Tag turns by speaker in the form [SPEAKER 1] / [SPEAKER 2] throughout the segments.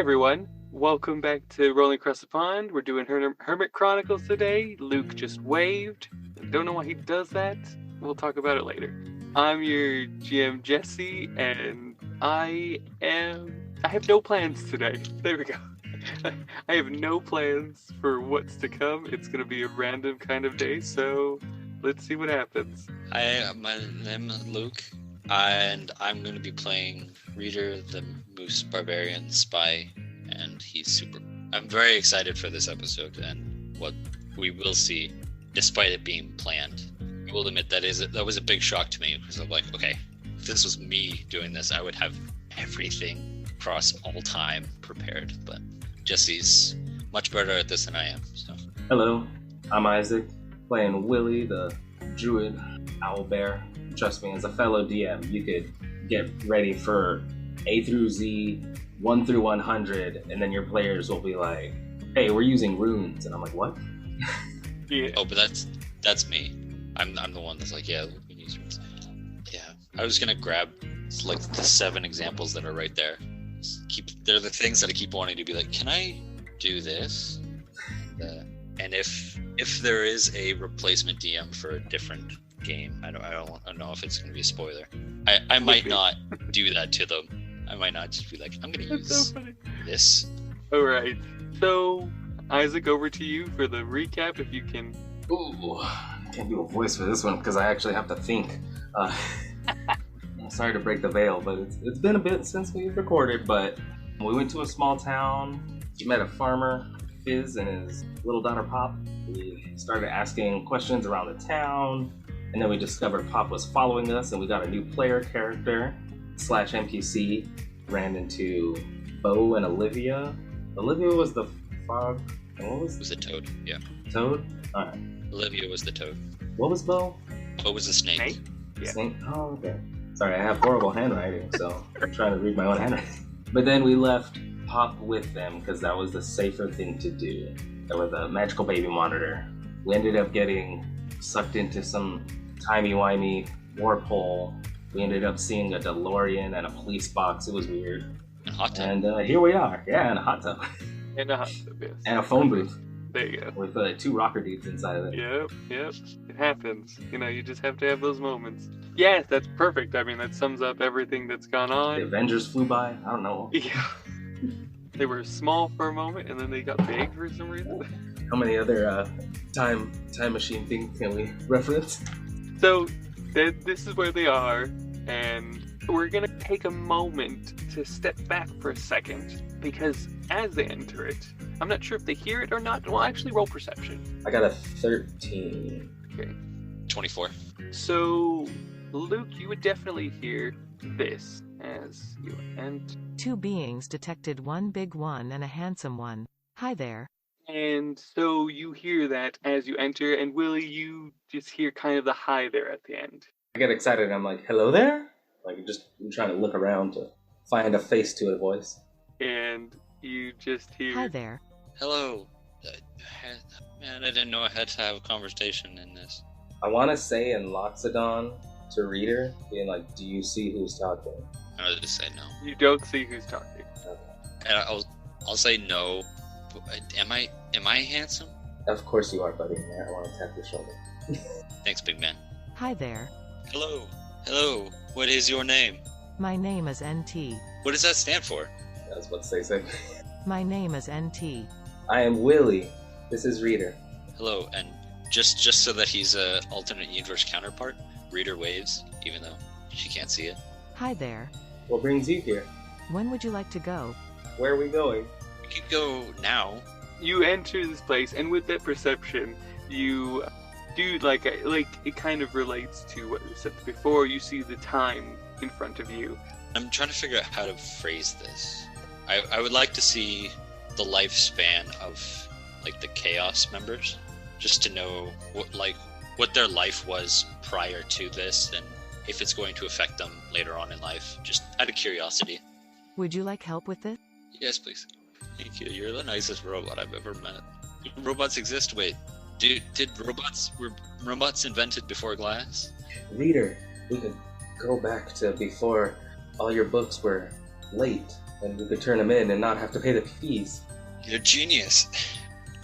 [SPEAKER 1] everyone, welcome back to Rolling Across the Pond. We're doing Hermit Chronicles today. Luke just waved. Don't know why he does that. We'll talk about it later. I'm your GM Jesse, and I have no plans today. There we go. I have no plans for what's to come. It's gonna be a random kind of day, so let's see what happens.
[SPEAKER 2] Hi, my name is Luke, and I'm going to be playing Reader, the Moose Barbarian Spy, and I'm very excited for this episode and what we will see, despite it being planned. I will admit that was a big shock to me, because I'm like, okay, if this was me doing this, I would have everything across all time prepared, but Jesse's much better at this than I am, so.
[SPEAKER 3] Hello, I'm Isaac, playing Willie, the druid owlbear. Trust me, as a fellow DM, you could get ready for A through Z, 1 through 100, and then your players will be like, hey, we're using runes. And I'm like, what?
[SPEAKER 1] Yeah.
[SPEAKER 2] Oh, but that's me. I'm the one that's like, yeah, we use runes. Yeah, I was going to grab like the 7 examples that are right there. They're the things that I keep wanting to be like, can I do this? And if there is a replacement DM for a different game, I don't know if it's going to be a spoiler. I might not do that to them. I might not just be like, I'm going to use this.
[SPEAKER 1] All right. So, Isaac, over to you for the recap, if you can.
[SPEAKER 3] Ooh, I can't do a voice for this one because I actually have to think. Sorry to break the veil, but it's been a bit since we've recorded, but we went to a small town. We met a farmer, Fizz, and his little daughter Pop. We started asking questions around the town, and then we discovered Pop was following us, and we got a new player character / NPC. Ran into Bo and Olivia. Olivia was the frog, and what was
[SPEAKER 2] it? Was a toad, yeah.
[SPEAKER 3] Toad? Alright.
[SPEAKER 2] Olivia was the toad.
[SPEAKER 3] What was Bo?
[SPEAKER 2] Bo was a snake.
[SPEAKER 1] Snake? Yeah.
[SPEAKER 3] Snake? Oh, okay. Sorry, I have horrible handwriting, so I'm trying to read my own handwriting. But then we left Pop with them because that was the safer thing to do. There was a magical baby monitor. We ended up getting sucked into some timey-wimey warp hole. We ended up seeing a DeLorean and a police box. It was weird.
[SPEAKER 2] And a hot tub.
[SPEAKER 3] And here we are. Yeah, and a hot tub.
[SPEAKER 1] And a hot tub, yes.
[SPEAKER 3] And a phone booth.
[SPEAKER 1] There you go.
[SPEAKER 3] With 2 rocker dudes inside of it.
[SPEAKER 1] Yep. It happens. You just have to have those moments. Yes, that's perfect. I mean, that sums up everything that's gone on.
[SPEAKER 3] The Avengers flew by. I don't know.
[SPEAKER 1] Yeah. They were small for a moment, and then they got big for some reason.
[SPEAKER 3] How many other time machine things can we reference?
[SPEAKER 1] So, this is where they are, and we're going to take a moment to step back for a second, because as they enter it, I'm not sure if they hear it or not. Well, actually, roll perception.
[SPEAKER 3] I got a 13.
[SPEAKER 1] Okay.
[SPEAKER 2] 24.
[SPEAKER 1] So, Luke, you would definitely hear this as you enter.
[SPEAKER 4] 2 beings detected, one big one and a handsome one. Hi there.
[SPEAKER 1] And so you hear that as you enter, and Willie, you just hear kind of the hi there at the end.
[SPEAKER 3] I get excited and I'm like, hello there? Like, I'm trying to look around to find a face to a voice.
[SPEAKER 1] And you just hear...
[SPEAKER 4] Hi there.
[SPEAKER 2] Hello. Man, I didn't know I had to have a conversation in this.
[SPEAKER 3] I want to say in Loxodon to Reader, being like, do you see who's talking?
[SPEAKER 2] I'll just say no.
[SPEAKER 1] You don't see who's talking.
[SPEAKER 3] Okay.
[SPEAKER 2] And I'll say no. But am I handsome?
[SPEAKER 3] Of course you are, buddy. I want to tap your shoulder.
[SPEAKER 2] Thanks, big man.
[SPEAKER 4] Hi there.
[SPEAKER 2] Hello. What is your name?
[SPEAKER 4] My name is NT.
[SPEAKER 2] What does that stand for?
[SPEAKER 3] That's what they say.
[SPEAKER 4] My name is NT.
[SPEAKER 3] I am Willie. This is Reader.
[SPEAKER 2] Hello, and just so that he's a alternate universe counterpart, Reader waves, even though she can't see it.
[SPEAKER 4] Hi there.
[SPEAKER 3] What brings you here?
[SPEAKER 4] When would you like to go?
[SPEAKER 3] Where are we going?
[SPEAKER 2] We could go now.
[SPEAKER 1] You enter this place, and with that perception, you do it kind of relates to what we said before. You see the time in front of you.
[SPEAKER 2] I'm trying to figure out how to phrase this. I would like to see the lifespan of the Chaos members, just to know what their life was prior to this, and if it's going to affect them later on in life, just out of curiosity.
[SPEAKER 4] Would you like help with it?
[SPEAKER 2] Yes, please. Thank you. You're the nicest robot I've ever met. Robots exist? Wait, were robots invented before glass?
[SPEAKER 3] Reader, we could go back to before all your books were late. And we could turn them in and not have to pay the fees.
[SPEAKER 2] You're a genius.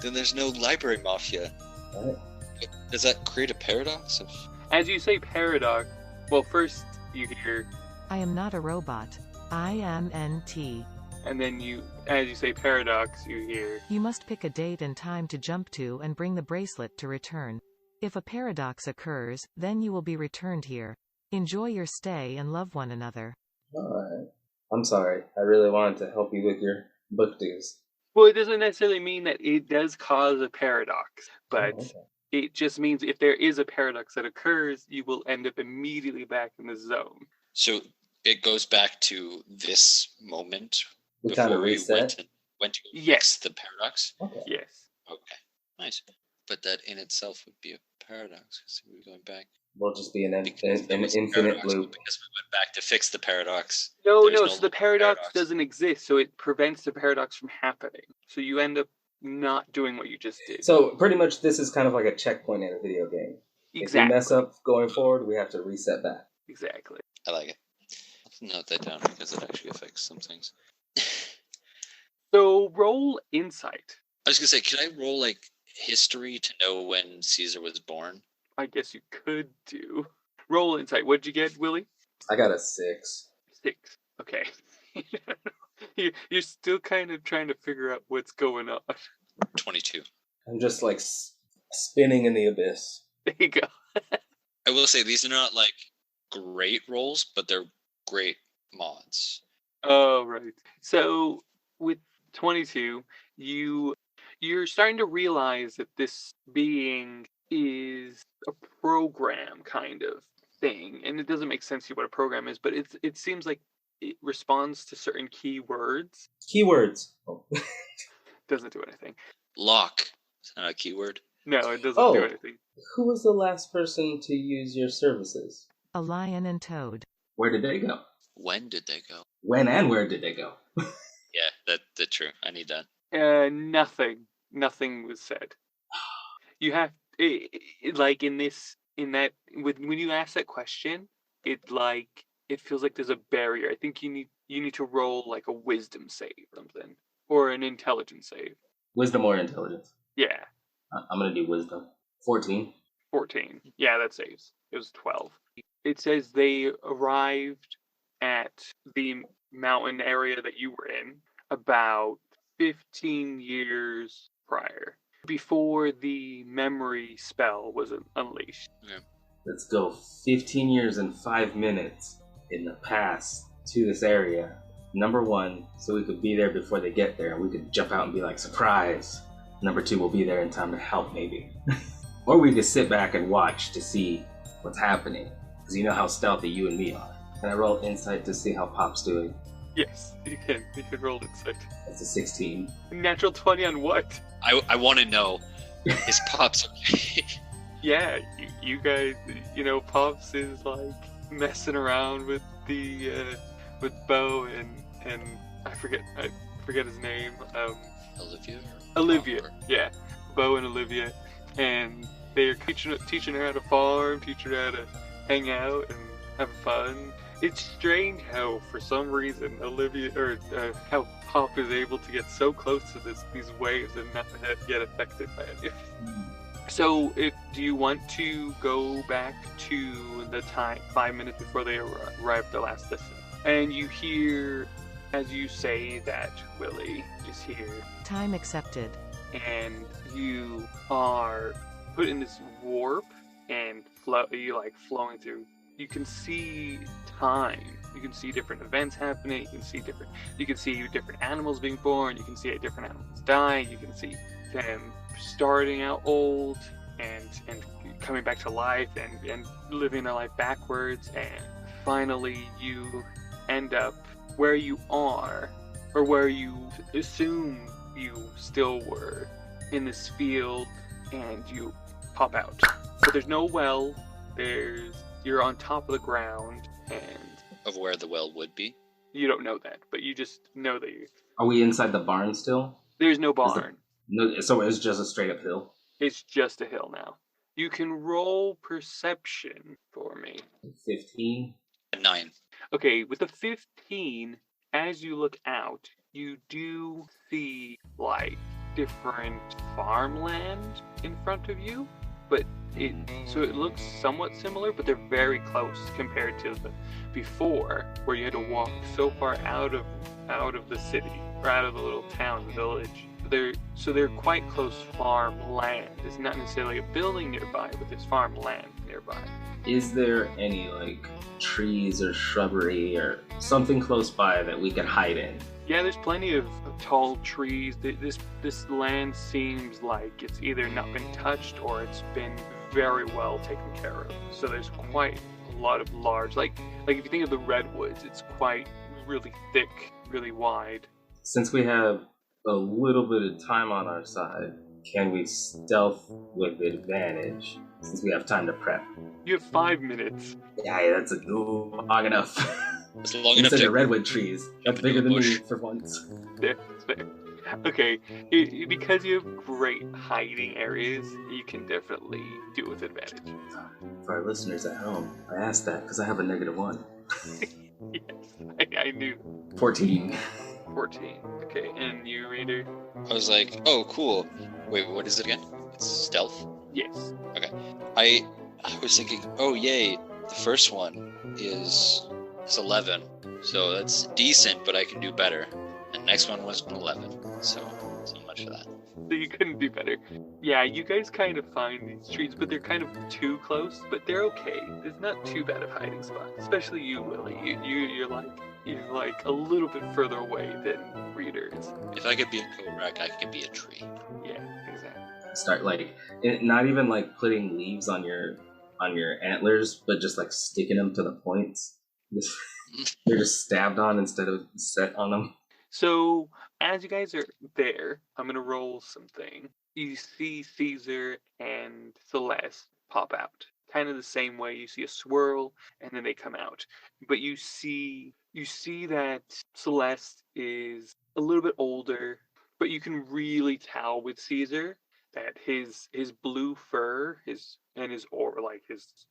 [SPEAKER 2] Then there's no library mafia.
[SPEAKER 3] Right?
[SPEAKER 2] Does that create a paradox?
[SPEAKER 1] As you say paradox, well, first you hear,
[SPEAKER 4] I am not a robot. I am NT.
[SPEAKER 1] and then as you say paradox, you hear,
[SPEAKER 4] You must pick a date and time to jump to and bring the bracelet to return. If a paradox occurs, then you will be returned here. Enjoy your stay and love one another.
[SPEAKER 3] Alright. I'm sorry. I really wanted to help you with your book dues.
[SPEAKER 1] well, it doesn't necessarily mean that it does cause a paradox, but
[SPEAKER 3] Oh, okay.
[SPEAKER 1] it just means if there is a paradox that occurs, you will end up immediately back in the zone.
[SPEAKER 2] So it goes back to this moment
[SPEAKER 3] We kind of
[SPEAKER 2] before we
[SPEAKER 3] reset.
[SPEAKER 2] went to
[SPEAKER 1] Yes.
[SPEAKER 2] fix the paradox.
[SPEAKER 3] Okay.
[SPEAKER 1] Yes.
[SPEAKER 2] Okay, nice. But that in itself would be a paradox because we're going back.
[SPEAKER 3] We'll just be an
[SPEAKER 2] Because there was a
[SPEAKER 3] infinite
[SPEAKER 2] paradox,
[SPEAKER 3] loop.
[SPEAKER 2] but because we went back to fix the paradox.
[SPEAKER 1] No,
[SPEAKER 2] there's
[SPEAKER 1] no, so the paradox
[SPEAKER 2] paradox.
[SPEAKER 1] doesn't exist, so it prevents the paradox from happening. So you end up not doing what you just did.
[SPEAKER 3] So pretty much this is kind of like a checkpoint in a video game. If we mess up going forward, we have to reset back.
[SPEAKER 1] Exactly.
[SPEAKER 2] I like it. I'll note that down because it actually affects some things.
[SPEAKER 1] So roll insight.
[SPEAKER 2] I was gonna say, can I roll like history to know when Caesar was born?
[SPEAKER 1] I guess you could do. Roll insight. What'd you get, Willie?
[SPEAKER 3] I got a 6.
[SPEAKER 1] 6. Okay. You're still kind of trying to figure out what's going on.
[SPEAKER 2] 22.
[SPEAKER 3] I'm just like spinning in the abyss.
[SPEAKER 1] There you go.
[SPEAKER 2] I will say these are not like great rolls, but they're great mods.
[SPEAKER 1] Oh, right. So with 22, you're starting to realize that this being is a program kind of thing, and it doesn't make sense to you what a program is, but it seems like it responds to certain keywords.
[SPEAKER 3] Keywords. Oh.
[SPEAKER 1] Doesn't do anything.
[SPEAKER 2] Lock. Is that not a keyword?
[SPEAKER 1] No, it doesn't
[SPEAKER 3] Oh.
[SPEAKER 1] do anything.
[SPEAKER 3] Who was the last person to use your services?
[SPEAKER 4] A lion and toad.
[SPEAKER 3] Where did they go?
[SPEAKER 2] When did they go?
[SPEAKER 3] When and where did they go?
[SPEAKER 2] Yeah, that's true. I need that.
[SPEAKER 1] Nothing was said. You have like in that when you ask that question, it feels like there's a barrier. I think you need to roll like a wisdom save or something, or an intelligence save.
[SPEAKER 3] Wisdom or intelligence?
[SPEAKER 1] Yeah,
[SPEAKER 3] I'm gonna do wisdom. 14.
[SPEAKER 1] 14. Yeah, that saves. It was 12. It says they arrived at the mountain area that you were in about 15 years prior, before the memory spell was unleashed.
[SPEAKER 3] Let's go 15 years and 5 minutes in the past to this area. Number 1, so we could be there before they get there, and we could jump out and be like, surprise. Number 2, we'll be there in time to help, maybe. Or we could sit back and watch to see what's happening, because you know how stealthy you and me are. Can I roll insight to see how Pop's doing?
[SPEAKER 1] Yes, you can. You can roll insight.
[SPEAKER 3] That's a 16.
[SPEAKER 1] Natural 20 on what?
[SPEAKER 2] I want to know, is Pops okay?
[SPEAKER 1] Yeah, you guys, Pops is like messing around with with Bo and I forget his name.
[SPEAKER 2] Olivia?
[SPEAKER 1] Olivia, yeah, Bo and Olivia, and they're teaching her how to farm, teaching her how to hang out and have fun. It's strange how, for some reason, Olivia how Pop is able to get so close to these waves and not get affected by it. So, do you want to go back to the time 5 minutes before they arrived the last distance? And you hear, as you say that, Willie, just hear,
[SPEAKER 4] Time accepted.
[SPEAKER 1] and you are put in this warp and flowing through. You can see time. You can see different events happening. You can see different animals being born. You can see different animals dying. You can see them starting out old and coming back to life and living their life backwards. And finally, you end up where you are, or where you assume you still were, in this field, and you pop out. But there's no well. You're on top of the ground, and
[SPEAKER 2] Of where the well would be?
[SPEAKER 1] you don't know that, but you just know that
[SPEAKER 3] Are we inside the barn still?
[SPEAKER 1] there's no barn.
[SPEAKER 3] No, so it's just a straight up hill.
[SPEAKER 1] It's just a hill now. You can roll perception for me.
[SPEAKER 3] 15.
[SPEAKER 2] A 9.
[SPEAKER 1] Okay, with a 15, as you look out, you do see like different farmland in front of you, but it looks somewhat similar, but they're very close compared to the before, where you had to walk so far out of the city or out of the little town, the village. They're quite close farmland. It's not necessarily a building nearby, but there's farmland nearby.
[SPEAKER 3] Is there any like trees or shrubbery or something close by that we can hide in?
[SPEAKER 1] Yeah, there's plenty of tall trees. This land seems like it's either not been touched or it's been very well taken care of. So there's quite a lot of large, like if you think of the redwoods, it's quite really thick, really wide.
[SPEAKER 3] Since we have a little bit of time on our side, can we stealth with advantage since we have time to prep?
[SPEAKER 1] You have 5 minutes.
[SPEAKER 3] Yeah, that's long enough.
[SPEAKER 2] It's long enough
[SPEAKER 3] Instead
[SPEAKER 2] to
[SPEAKER 3] of redwood trees. That's bigger than me for once.
[SPEAKER 1] Fair. Okay, because you have great hiding areas, you can definitely do it with advantage.
[SPEAKER 3] For our listeners at home, I asked that because I have a -1.
[SPEAKER 1] Yes, I knew.
[SPEAKER 3] 14.
[SPEAKER 1] 14. Okay, and you, Reader?
[SPEAKER 2] I was like, oh, cool. Wait, what is it again? It's stealth?
[SPEAKER 1] Yes.
[SPEAKER 2] I was thinking, oh, yay, the first one is 11. So that's decent, but I can do better. And next one was an 11. So much for that.
[SPEAKER 1] So you couldn't do better. Yeah, you guys kind of find these trees, but they're kind of too close, but they're okay. There's not too bad of hiding spots. Especially you, Lily. You're like a little bit further away than Reader is.
[SPEAKER 2] If I could be a Korak, I could be a tree.
[SPEAKER 1] Yeah, exactly.
[SPEAKER 3] Start not even like putting leaves on your antlers, but just like sticking them to the points. They're just stabbed on instead of set on them.
[SPEAKER 1] So, as you guys are there, I'm going to roll something. You see Caesar and Celeste pop out. Kind of the same way. You see a swirl, and then they come out. But you see that Celeste is a little bit older, but you can really tell with Caesar that his blue fur, his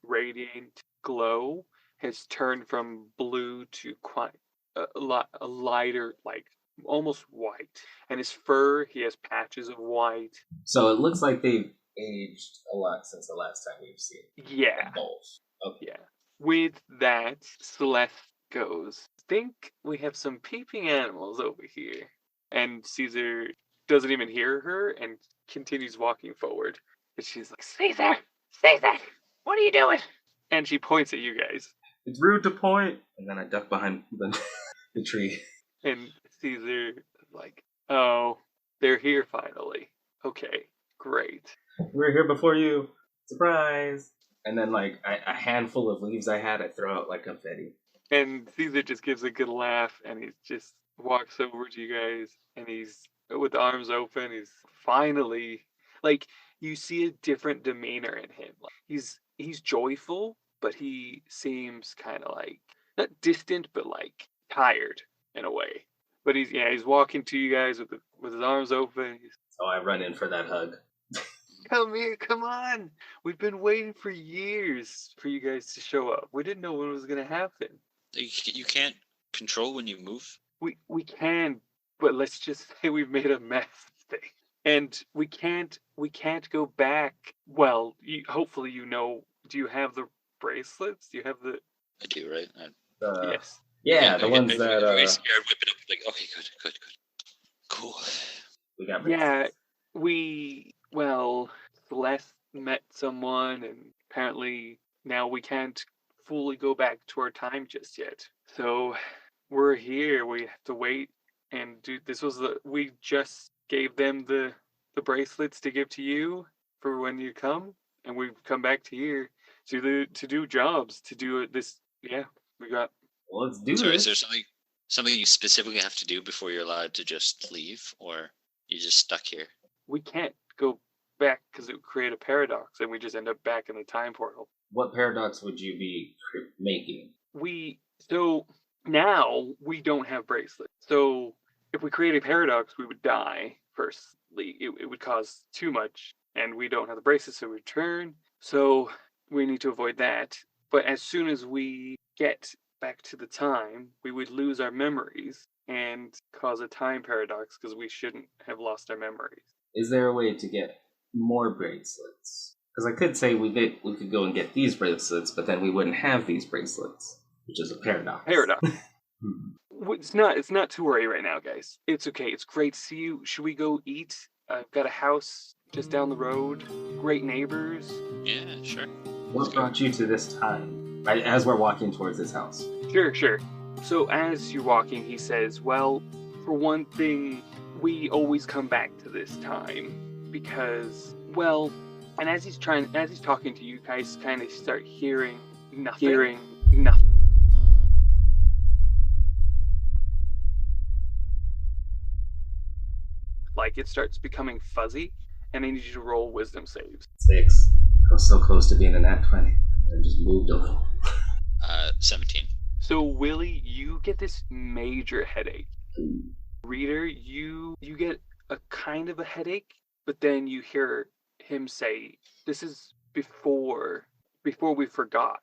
[SPEAKER 1] radiant glow has turned from blue to quite a lighter, like almost white. And his fur, he has patches of white.
[SPEAKER 3] So it looks like they've aged a lot since the last time we've seen
[SPEAKER 1] Yeah.
[SPEAKER 3] both. Okay.
[SPEAKER 1] Yeah. With that, Celeste goes, think we have some peeping animals over here. And Caesar doesn't even hear her and continues walking forward. And she's like, Caesar, what are you doing? And she points at you guys.
[SPEAKER 3] It's rude to point. And then I duck behind the tree.
[SPEAKER 1] And Caesar is like, oh, they're here finally. Okay, great.
[SPEAKER 3] We're here before you. Surprise. And then like a handful of leaves I throw out like confetti.
[SPEAKER 1] And Caesar just gives a good laugh and he just walks over to you guys and he's with the arms open. He's finally, like, you see a different demeanor in him. Like, he's joyful, but he seems kind of like, not distant, but like tired in a way. But he's walking to you guys with his arms open.
[SPEAKER 3] So I run in for that hug.
[SPEAKER 1] Come here, come on. We've been waiting for years for you guys to show up. We didn't know when it was going to happen.
[SPEAKER 2] You can't control when you move?
[SPEAKER 1] We can, but let's just say we've made a mess thing. And we can't go back. Well, hopefully you know, do you have the bracelets? Do you have the...
[SPEAKER 2] I do, right?
[SPEAKER 1] Yes.
[SPEAKER 3] Yeah, the ones that...
[SPEAKER 2] I whip it up, like, okay, good. Cool.
[SPEAKER 3] We got bracelets.
[SPEAKER 1] Well, Celeste met someone, and apparently now we can't fully go back to our time just yet. So we're here. We have to wait and do. We just gave them the bracelets to give to you for when you come, and we've come back to here to do jobs, to do this. Yeah, we got.
[SPEAKER 3] Well, let's do
[SPEAKER 2] this.
[SPEAKER 3] Is
[SPEAKER 2] there something you specifically have to do before you're allowed to just leave, or you're just stuck here?
[SPEAKER 1] We can't go back because it would create a paradox, and we just end up back in the time portal.
[SPEAKER 3] What paradox would you be making?
[SPEAKER 1] So now we don't have bracelets. So if we create a paradox, we would die. Firstly, it would cause too much, and we don't have the bracelets to return. So we need to avoid that. But as soon as we get back to the time, we would lose our memories and cause a time paradox because we shouldn't have lost our memories.
[SPEAKER 3] Is there a way to get more bracelets? Because I could say we could go and get these bracelets, but then we wouldn't have these bracelets, which is a paradox.
[SPEAKER 1] Paradox. It's not to worry right now, guys. It's okay. It's great to see you. Should we go eat? I've got a house just down the road. Great neighbors.
[SPEAKER 2] Yeah, sure.
[SPEAKER 3] What brought you to this time? As we're walking towards this house.
[SPEAKER 1] Sure. So as you're walking, he says, well, for one thing, we always come back to this time because, well, and as he's talking to you guys, kind of start hearing nothing. Like it starts becoming fuzzy, and I need you to roll wisdom saves.
[SPEAKER 3] 6. I was so close to being a nat 20. I just moved a little.
[SPEAKER 2] 17.
[SPEAKER 1] So Willie, you get this major headache. Reader, you get a kind of a headache, but then you hear him say, "This is before we forget."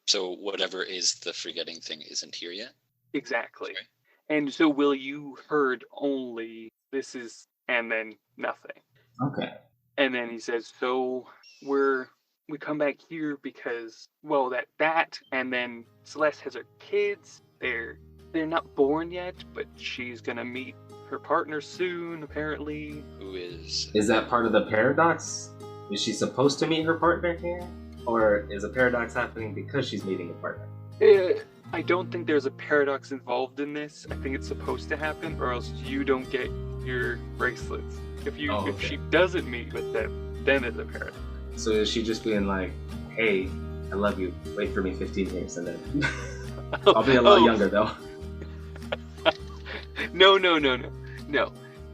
[SPEAKER 2] So whatever is the forgetting thing isn't here yet?
[SPEAKER 1] Exactly.
[SPEAKER 2] Sorry?
[SPEAKER 1] And so Willie, you heard only "this is" and then nothing.
[SPEAKER 3] Okay.
[SPEAKER 1] And then he says, "So we come back here because, well, that and then Celeste has her kids. They're not born yet, but she's gonna meet her partner soon, apparently."
[SPEAKER 2] Who is...
[SPEAKER 3] Is that part of the paradox? Is she supposed to meet her partner here? Or is a paradox happening because she's meeting a partner?
[SPEAKER 1] I don't think there's a paradox involved in this. I think it's supposed to happen, or else you don't get your bracelets. If she doesn't meet with them, then there's a paradox.
[SPEAKER 3] So is she just being like, "Hey, I love you. Wait for me 15 years, and then I'll be a lot younger though."
[SPEAKER 1] No.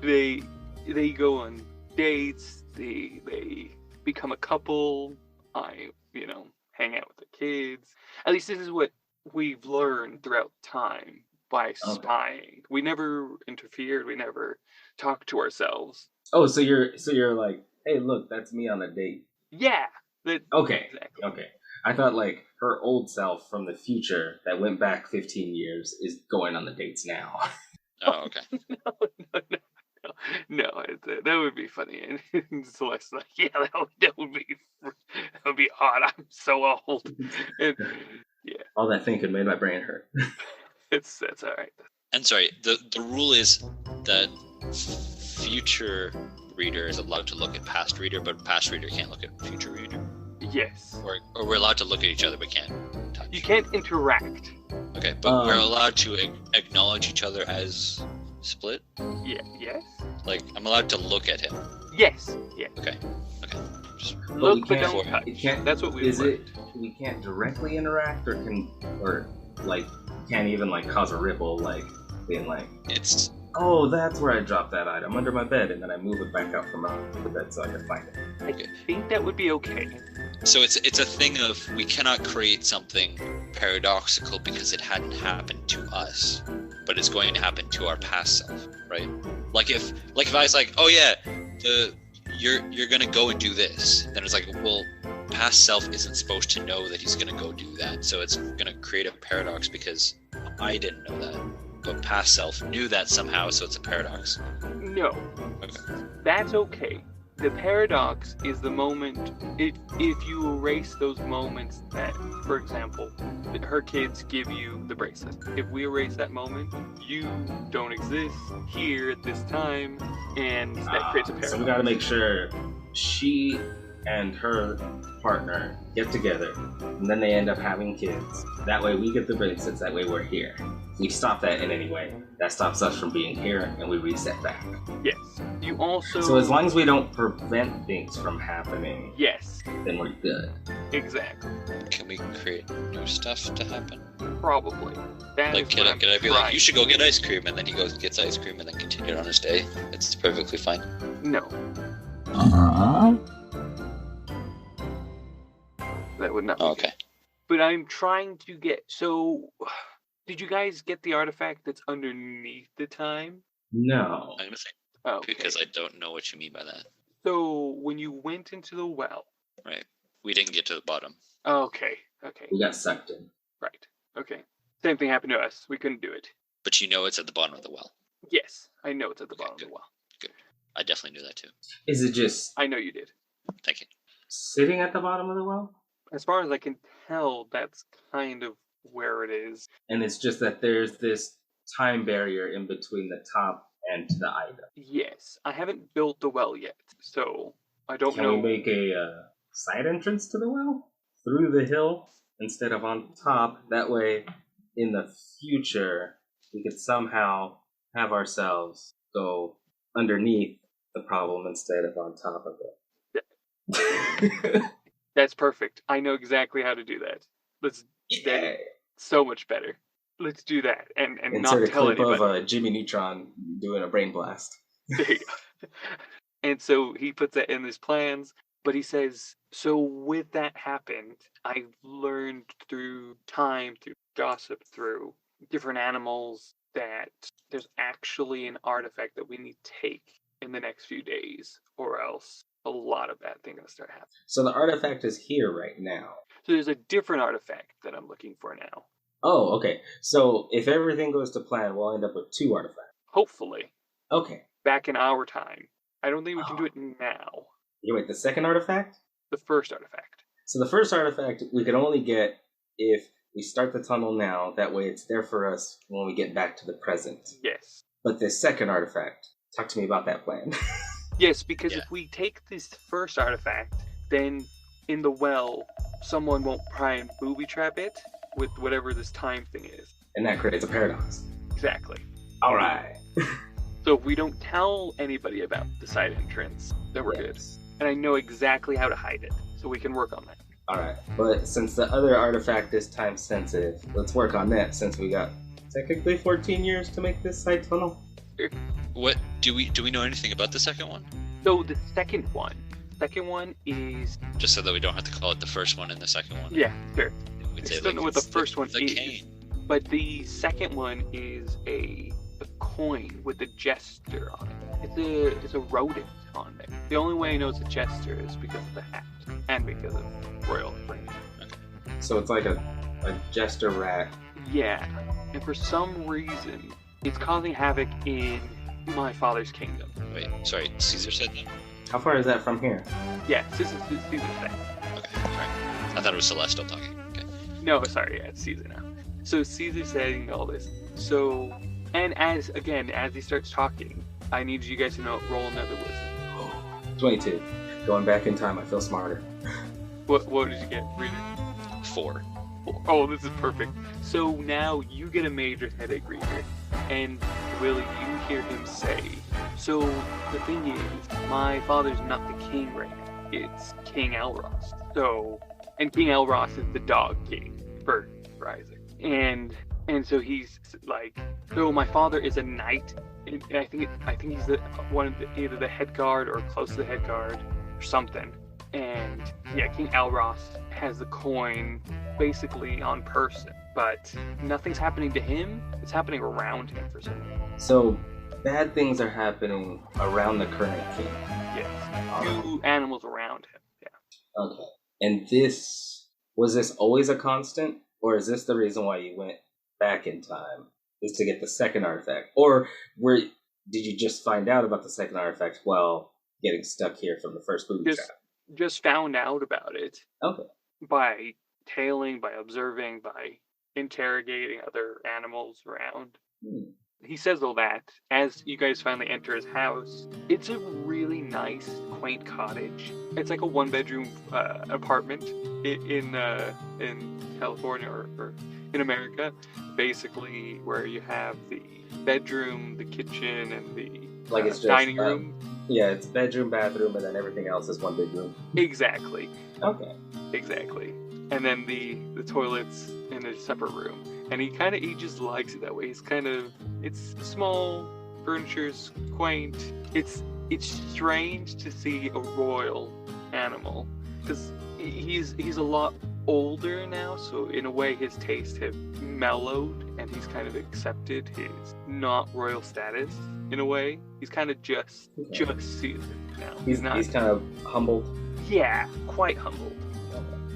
[SPEAKER 1] They go on dates. They become a couple. Hang out with the kids. At least this is what we've learned throughout time by spying. We never interfered. We never talked to ourselves.
[SPEAKER 3] Oh, so you're like, "Hey, look, that's me on a date."
[SPEAKER 1] Yeah.
[SPEAKER 3] Okay.
[SPEAKER 1] Exactly.
[SPEAKER 3] Okay. I thought like her old self from the future that went back 15 years is going on the dates now.
[SPEAKER 2] Oh, okay.
[SPEAKER 1] No, that would be funny. And Celeste's like, "Yeah, that would be odd. I'm so old." And yeah,
[SPEAKER 3] All that thinking made my brain hurt.
[SPEAKER 1] that's all right.
[SPEAKER 2] And sorry, the rule is that future reader is allowed to look at past reader, but past reader can't look at future reader.
[SPEAKER 1] Yes.
[SPEAKER 2] Or we're allowed to look at each other, but can't touch.
[SPEAKER 1] You can't interact.
[SPEAKER 2] Okay, but we're allowed to acknowledge each other as split?
[SPEAKER 1] Yeah. Yes.
[SPEAKER 2] Like, I'm allowed to look at him.
[SPEAKER 1] Yes. Yes.
[SPEAKER 2] Okay. Just
[SPEAKER 1] Look, but
[SPEAKER 3] can't-
[SPEAKER 1] don't touch.
[SPEAKER 3] it can't-
[SPEAKER 1] That's what we
[SPEAKER 3] Is
[SPEAKER 1] learned.
[SPEAKER 3] it we can't directly interact, or can't even like cause a ripple, like being like,
[SPEAKER 2] it's
[SPEAKER 3] "Oh, that's where I dropped that item under my bed," and then I move it back out from under the bed so I can find it.
[SPEAKER 1] I think that would be okay.
[SPEAKER 2] so it's a thing of we cannot create something paradoxical because it hadn't happened to us, but it's going to happen to our past self, right? Like if I was like, "Oh yeah, you're gonna go and do this," then it's like, well, past self isn't supposed to know that he's gonna go do that, so it's gonna create a paradox because I didn't know that, but past self knew that somehow, so it's a paradox.
[SPEAKER 1] No.
[SPEAKER 2] Okay.
[SPEAKER 1] That's okay. The paradox is the moment, if you erase those moments that, for example, her kids give you the bracelet. If we erase that moment, you don't exist here at this time, and that creates a paradox.
[SPEAKER 3] So we gotta make sure she and her partner get together, and then they end up having kids. That way we get the bracelets, that way we're here. If we stop that in any way, that stops us from being here, and we reset back.
[SPEAKER 1] Yes. You also...
[SPEAKER 3] So as long as we don't prevent things from happening,
[SPEAKER 1] Yes,
[SPEAKER 3] then we're good.
[SPEAKER 1] exactly.
[SPEAKER 2] Can we create new stuff to happen?
[SPEAKER 1] Probably. That
[SPEAKER 2] Like,
[SPEAKER 1] is
[SPEAKER 2] can
[SPEAKER 1] what
[SPEAKER 2] I
[SPEAKER 1] I'm
[SPEAKER 2] be like,
[SPEAKER 1] trying-
[SPEAKER 2] "You should go get ice cream," and then he goes and gets ice cream and then continue on his day? It's perfectly fine.
[SPEAKER 1] No, that would not be
[SPEAKER 2] Oh,
[SPEAKER 1] good.
[SPEAKER 2] okay.
[SPEAKER 1] But I'm trying to get... So, did you guys get the artifact that's underneath the time?
[SPEAKER 3] No.
[SPEAKER 2] I'm gonna say
[SPEAKER 1] Okay.
[SPEAKER 2] because I don't know what you mean by that.
[SPEAKER 1] So, when you went into the well...
[SPEAKER 2] Right. We didn't get to the bottom.
[SPEAKER 1] Okay.
[SPEAKER 3] We got sucked in.
[SPEAKER 1] Right. Okay. Same thing happened to us. We couldn't do it.
[SPEAKER 2] But you know it's at the bottom of the well.
[SPEAKER 1] Yes, I know it's at the
[SPEAKER 2] Okay,
[SPEAKER 1] bottom of
[SPEAKER 2] good.
[SPEAKER 1] the well.
[SPEAKER 2] Good. I definitely knew that too.
[SPEAKER 3] Is it just
[SPEAKER 1] I know you did.
[SPEAKER 2] Thank you.
[SPEAKER 3] sitting at the bottom of the well?
[SPEAKER 1] As far as I can tell, that's kind of where it is.
[SPEAKER 3] And it's just that there's this time barrier in between the top and the item.
[SPEAKER 1] Yes, I haven't built the well yet, so I don't
[SPEAKER 3] Can
[SPEAKER 1] know.
[SPEAKER 3] we make a side entrance to the well? Through the hill instead of on top? That way, in the future, we could somehow have ourselves go underneath the problem instead of on top of it.
[SPEAKER 1] That's perfect. I know exactly how to do that. Let's.
[SPEAKER 3] Yeah.
[SPEAKER 1] So much better. Let's do that and
[SPEAKER 3] Insert
[SPEAKER 1] not
[SPEAKER 3] a
[SPEAKER 1] tell
[SPEAKER 3] clip
[SPEAKER 1] anybody.
[SPEAKER 3] of Jimmy Neutron doing a brain blast.
[SPEAKER 1] There you go. And so he puts that in his plans, but he says, so with that happened, I've learned through time, through gossip, through different animals, that there's actually an artifact that we need to take in the next few days, or else a lot of bad things are going to start happening.
[SPEAKER 3] So the artifact is here right now.
[SPEAKER 1] So there's a different artifact that I'm looking for now.
[SPEAKER 3] Oh, okay. So if everything goes to plan, we'll end up with 2 artifacts.
[SPEAKER 1] Hopefully.
[SPEAKER 3] Okay.
[SPEAKER 1] Back in our time. I don't think we can do it now.
[SPEAKER 3] You wait, the second artifact?
[SPEAKER 1] The first artifact.
[SPEAKER 3] So the first artifact we can only get if we start the tunnel now. That way it's there for us when we get back to the present.
[SPEAKER 1] Yes.
[SPEAKER 3] But this second artifact, talk to me about that plan.
[SPEAKER 1] Yes, because if we take this first artifact, then in the well, someone won't try and booby trap it with whatever this time thing is.
[SPEAKER 3] And that creates a paradox.
[SPEAKER 1] Exactly.
[SPEAKER 3] All right.
[SPEAKER 1] So if we don't tell anybody about the side entrance, then we're good. And I know exactly how to hide it, so we can work on that.
[SPEAKER 3] All right. But since the other artifact is time sensitive, let's work on that since we got technically 14 years to make this side tunnel.
[SPEAKER 2] What do we know anything about the second one?
[SPEAKER 1] So the second one is...
[SPEAKER 2] Just so that we don't have to call it the first one and the second one.
[SPEAKER 1] Yeah, sure.
[SPEAKER 2] We'd
[SPEAKER 1] I
[SPEAKER 2] say,
[SPEAKER 1] still know what the
[SPEAKER 2] it's
[SPEAKER 1] first one
[SPEAKER 2] the
[SPEAKER 1] is.
[SPEAKER 2] cane.
[SPEAKER 1] But the second one is a coin with a jester on it. It's a rodent on there. The only way I know it's a jester is because of the hat and because of royal ring.
[SPEAKER 3] So it's like a jester rat.
[SPEAKER 1] Yeah, and for some reason, it's causing havoc in my father's kingdom.
[SPEAKER 2] Wait, sorry, Caesar said that?
[SPEAKER 3] How far is that from here?
[SPEAKER 1] Yeah, Caesar's saying.
[SPEAKER 2] Okay, sorry. I thought it was Celestial talking. Okay.
[SPEAKER 1] No, sorry, yeah, it's Caesar now. So Caesar's saying all this. So, and as he starts talking, I need you guys to roll another wisdom.
[SPEAKER 3] 22. Going back in time, I feel smarter.
[SPEAKER 1] What did you get, Reader?
[SPEAKER 2] 4.
[SPEAKER 1] Oh, this is perfect. So now you get a major headache, Reader. And Willie, you hear him say, so the thing is, my father's not the king right now. It's King Elros. So, and King Elros is the dog king for Isaac. And so he's like, so my father is a knight. And I think he's one of either the head guard or close to the head guard or something. And yeah, King Elros has the coin basically on person, but nothing's happening to him. It's happening around him for some reason.
[SPEAKER 3] So, bad things are happening around the current king.
[SPEAKER 1] Yes, 2 animals around him. Yeah.
[SPEAKER 3] Okay. And was this always a constant? Or is this the reason why you went back in time? Is to get the second artifact? Or did you just find out about the second artifact while getting stuck here from the first booby trap?
[SPEAKER 1] Just found out about it.
[SPEAKER 3] Okay.
[SPEAKER 1] By tailing, by observing, by interrogating other animals around. He says all that as you guys finally enter his house. It's a really nice, quaint cottage. It's like a 1-bedroom apartment in California or in America, basically, where you have the bedroom, the kitchen, and the
[SPEAKER 3] it's just,
[SPEAKER 1] dining room.
[SPEAKER 3] Yeah, it's bedroom, bathroom, and then everything else is one big room.
[SPEAKER 1] Exactly.
[SPEAKER 3] Okay.
[SPEAKER 1] Exactly. And then the toilets in a separate room. And he just likes it that way. It's small, furniture's quaint. It's strange to see a royal animal, because he's a lot older now, so in a way his tastes have mellowed and he's kind of accepted his not royal status in a way. He's kind of just Caesar now.
[SPEAKER 3] He's kind of humbled.
[SPEAKER 1] Yeah, quite humbled.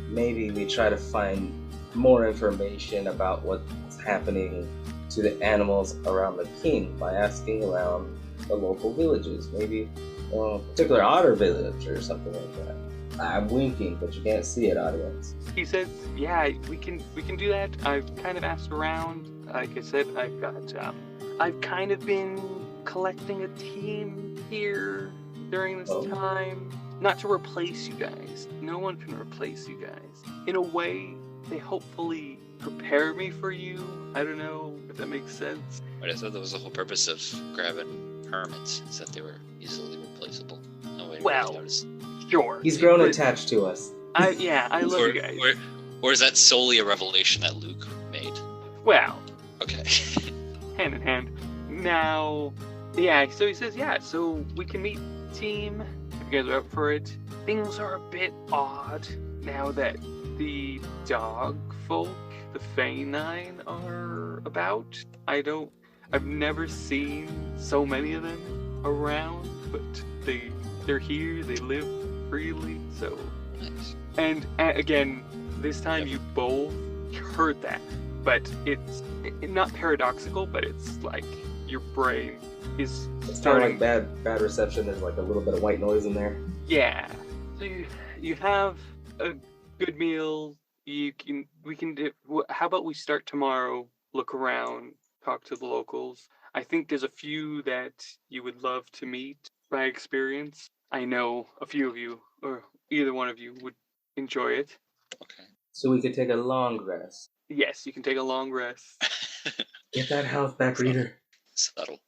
[SPEAKER 3] Maybe we try to find more information about what's happening to the animals around the king by asking around the local villages, maybe a particular otter village or something like that. I'm winking, but you can't see it, audience.
[SPEAKER 1] He says, "Yeah, we can do that." I've kind of asked around. Like I said, I've kind of been collecting a team here during this time, not to replace you guys. No one can replace you guys. In a way, they hopefully prepare me for you. I don't know if that makes sense.
[SPEAKER 2] But I thought that was the whole purpose of grabbing hermits, is that they were easily replaceable. No way to really notice.
[SPEAKER 1] Sure.
[SPEAKER 3] He's grown attached to us.
[SPEAKER 1] I love you guys.
[SPEAKER 2] Or is that solely a revelation that Luke made?
[SPEAKER 1] Well,
[SPEAKER 2] okay.
[SPEAKER 1] hand in hand. Now, yeah, so he says, yeah, so we can meet team if you guys are up for it. Things are a bit odd now that the dog folk, the Fae-9, are about. I've never seen so many of them around, but they're here, they live freely, so.
[SPEAKER 2] Nice.
[SPEAKER 1] And again, this time you both heard that, but it's not paradoxical, but it's like your brain is starting.
[SPEAKER 3] It's kind of like bad reception. There's like a little bit of white noise in there.
[SPEAKER 1] Yeah. So you have a good meal. We can do. How about we start tomorrow? Look around, talk to the locals. I think there's a few that you would love to meet by experience. I know a few of you, or either one of you, would enjoy it.
[SPEAKER 2] Okay.
[SPEAKER 3] So we could take a long rest.
[SPEAKER 1] Yes, you can take a long rest.
[SPEAKER 3] Get that health back, reader.
[SPEAKER 2] Subtle.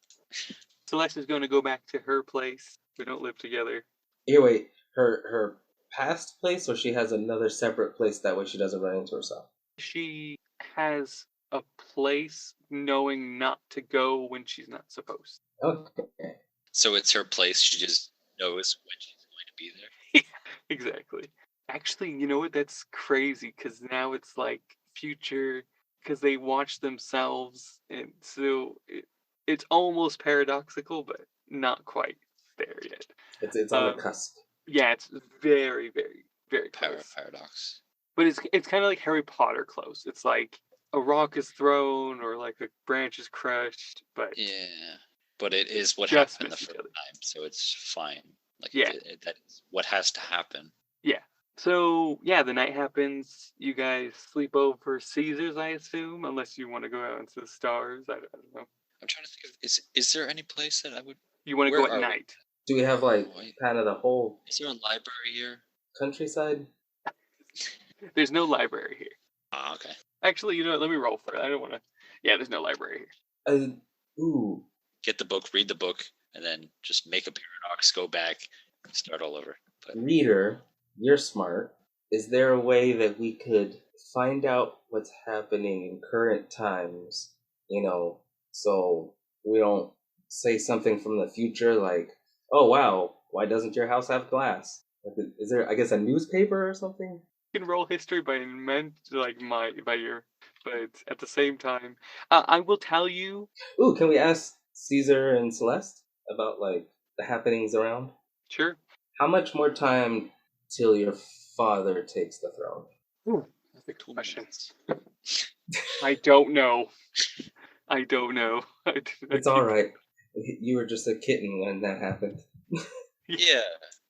[SPEAKER 1] Celeste is going to go back to her place. We don't live together.
[SPEAKER 3] Here, wait. Her past place, or she has another separate place, that way she doesn't run into herself?
[SPEAKER 1] She has a place knowing not to go when she's not supposed to.
[SPEAKER 3] Okay.
[SPEAKER 2] So it's her place, she just knows when she's going to be there?
[SPEAKER 1] Exactly. Actually, you know what? That's crazy, because now it's like future, because they watch themselves, and so it's almost paradoxical, but not quite there yet.
[SPEAKER 3] It's on the cusp.
[SPEAKER 1] Yeah, it's very, very, very close.
[SPEAKER 2] Paradox.
[SPEAKER 1] But it's kind of like Harry Potter close. It's like a rock is thrown or like a branch is crushed, but
[SPEAKER 2] yeah, but it is what
[SPEAKER 1] just
[SPEAKER 2] happened the first time, so it's fine. Like
[SPEAKER 1] yeah,
[SPEAKER 2] that's what has to happen.
[SPEAKER 1] Yeah. So yeah, the night happens. You guys sleep over Caesar's, I assume, unless you want to go out into the stars. I don't know.
[SPEAKER 2] I'm trying to think of is there any place that I would?
[SPEAKER 1] You want to go at night?
[SPEAKER 3] Do we have like kind of the whole?
[SPEAKER 2] Is there a library here?
[SPEAKER 3] Countryside?
[SPEAKER 1] There's no library here.
[SPEAKER 2] Ah, okay.
[SPEAKER 1] Actually, you know what? Let me roll for it. I don't want to. Yeah, there's no library here.
[SPEAKER 3] Ooh.
[SPEAKER 2] Get the book, read the book, and then just make a paradox, go back, start all over. But
[SPEAKER 3] reader, you're smart. Is there a way that we could find out what's happening in current times, so we don't say something from the future like, oh wow, why doesn't your house have glass? Is there, I guess, a newspaper or something?
[SPEAKER 1] You can roll history by your, but at the same time, I will tell you.
[SPEAKER 3] Ooh, can we ask Caesar and Celeste about like the happenings around?
[SPEAKER 1] Sure.
[SPEAKER 3] How much more time till your father takes the throne?
[SPEAKER 1] Ooh, that's a good question. I don't know.
[SPEAKER 3] It's all right. You were just a kitten when that happened.
[SPEAKER 2] Yeah.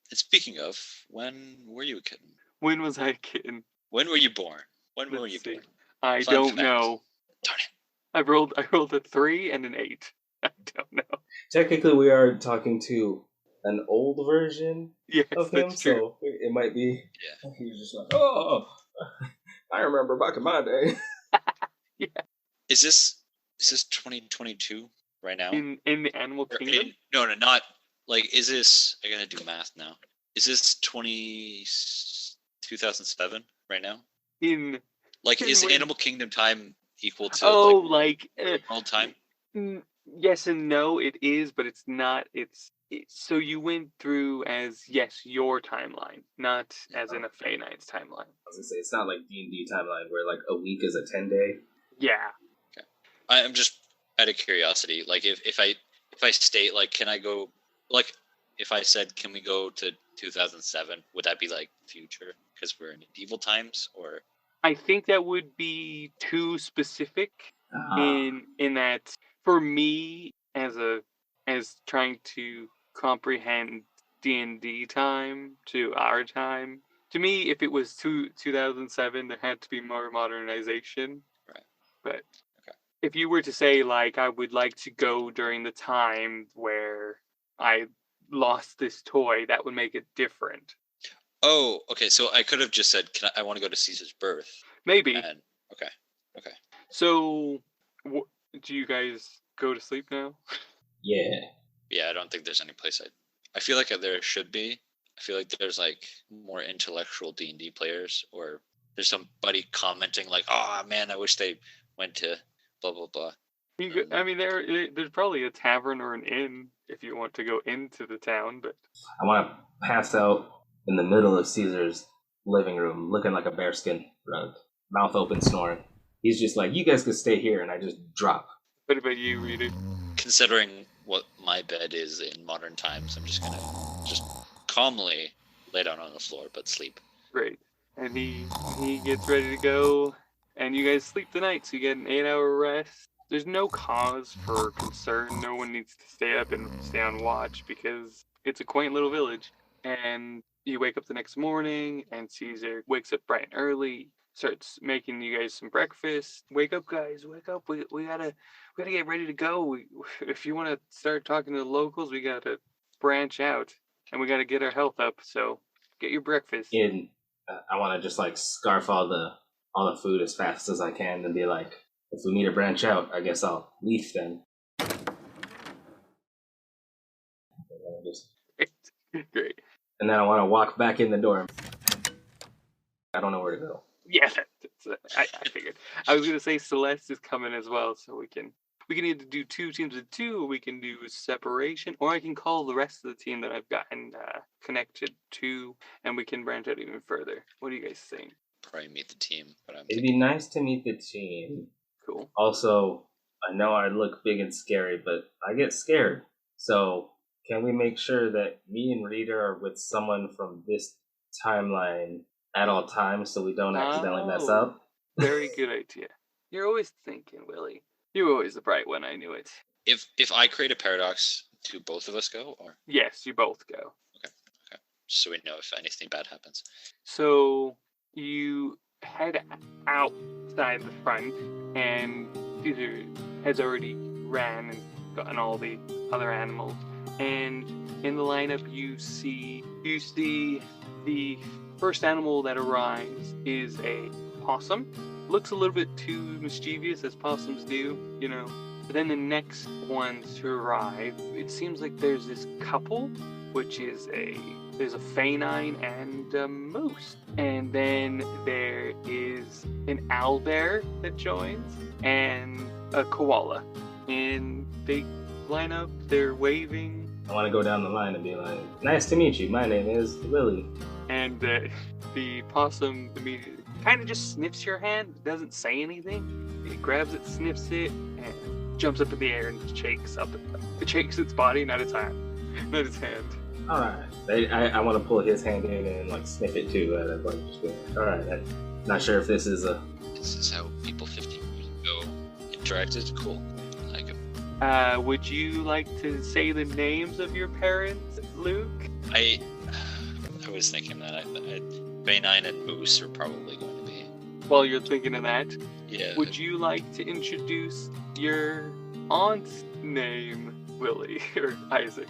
[SPEAKER 2] And speaking of, when were you a kitten?
[SPEAKER 1] When was I a kitten?
[SPEAKER 2] When were you born? When were you born?
[SPEAKER 1] I don't know.
[SPEAKER 2] Darn it.
[SPEAKER 1] I rolled a 3 and an 8. I don't know.
[SPEAKER 3] Technically, we are talking to an old version of him,
[SPEAKER 1] that's true.
[SPEAKER 3] So it might be. Yeah. He's just like, oh, I remember back in my day.
[SPEAKER 1] Yeah.
[SPEAKER 2] Is this 2022 right now?
[SPEAKER 1] In the animal kingdom?
[SPEAKER 2] No, not like. Is this? I gotta do math now. Is this 2007 right now? Is Animal Kingdom time equal to world time?
[SPEAKER 1] Yes and no, it is, but it's not. So you went through as your timeline, not as in a Fae-9's timeline.
[SPEAKER 3] I was gonna say, it's not like D&D timeline where like a week is a 10-day.
[SPEAKER 1] Yeah.
[SPEAKER 2] Okay. I'm just out of curiosity. Like if I state like, can I go? Like if I said, can we go to 2007? Would that be like future because we're in medieval times, or?
[SPEAKER 1] I think that would be too specific
[SPEAKER 3] Ah,
[SPEAKER 1] in that for me as trying to comprehend D&D time to our time. To me, if it was 2007, there had to be more modernization.
[SPEAKER 2] Right.
[SPEAKER 1] But
[SPEAKER 2] Okay.
[SPEAKER 1] if you were to say, like, I would like to go during the time where I lost this toy, that would make it different.
[SPEAKER 2] Oh, okay. So I could have just said, I want to go to Caesar's birth.
[SPEAKER 1] Maybe.
[SPEAKER 2] And okay.
[SPEAKER 1] So, do you guys go to sleep now?
[SPEAKER 3] yeah.
[SPEAKER 2] Yeah, I don't think there's any place I feel like there should be. I feel like there's like more intellectual D&D players, or there's somebody commenting like, "Oh man, I wish they went to blah blah blah."
[SPEAKER 1] I mean, there's probably a tavern or an inn if you want to go into the town, but
[SPEAKER 3] I want to pass out in the middle of Caesar's living room, looking like a bearskin rug, mouth open, snoring. He's just like, you guys could stay here, and I just drop.
[SPEAKER 1] what about you, Reader?
[SPEAKER 2] Considering what my bed is in modern times, I'm just gonna just calmly lay down on the floor but sleep.
[SPEAKER 1] Great. And he gets ready to go, and you guys sleep the night, so you get an 8-hour rest. There's no cause for concern. No one needs to stay up and stay on watch because it's a quaint little village. And you wake up the next morning, and Caesar wakes up bright and early, starts making you guys some breakfast. Wake up, guys! Wake up! We gotta get ready to go. If you want to start talking to the locals, we gotta branch out, and we gotta get our health up. So get your breakfast.
[SPEAKER 3] And I want to just like scarf all the food as fast as I can and be like, if we need to branch out, I guess I'll leave then.
[SPEAKER 1] Great.
[SPEAKER 3] And then I want to walk back in the door. I don't know where to go.
[SPEAKER 1] Yeah, I figured. I was gonna say Celeste is coming as well, so we can either do 2 teams of 2, or we can do a separation, or I can call the rest of the team that I've gotten connected to, and we can branch out even further. What do you guys think?
[SPEAKER 2] Probably meet the team, but
[SPEAKER 3] It'd be nice to meet the team.
[SPEAKER 1] Cool.
[SPEAKER 3] Also, I know I look big and scary, but I get scared. So, can we make sure that me and Rita are with someone from this timeline at all times so we don't accidentally mess up?
[SPEAKER 1] Very good idea. You're always thinking, Willie. You were always the bright one, I knew it.
[SPEAKER 2] If I create a paradox, do both of us go, or
[SPEAKER 1] Yes, you both go.
[SPEAKER 2] okay, just so we know if anything bad happens.
[SPEAKER 1] So you head outside the front, and Caesar has already ran and gotten all the other animals. And in the lineup, you see the first animal that arrives is a possum. Looks a little bit too mischievous, as possums do, you know. But then the next ones to arrive, it seems like there's this couple, which is there's a feline and a moose. And then there is an owlbear that joins, and a koala. And they line up, they're waving.
[SPEAKER 3] I want to go down the line and be like, nice to meet you, my name is Willie.
[SPEAKER 1] And the possum immediately kind of just sniffs your hand, doesn't say anything. It grabs it, sniffs it, and jumps up in the air and shakes up. It shakes its body, not its hand. Not its hand.
[SPEAKER 3] All right. I want to pull his hand in and like sniff it too. All right. I'm not sure if this is a.
[SPEAKER 2] This is how people 50 years ago interacted. Cool. I like it.
[SPEAKER 1] Would you like to say the names of your parents, Luke?
[SPEAKER 2] I was thinking that Feline and Moose are probably going to be.
[SPEAKER 1] While you're thinking of that,
[SPEAKER 2] Yeah.
[SPEAKER 1] would you like to introduce your aunt's name, Willie, or Isaac?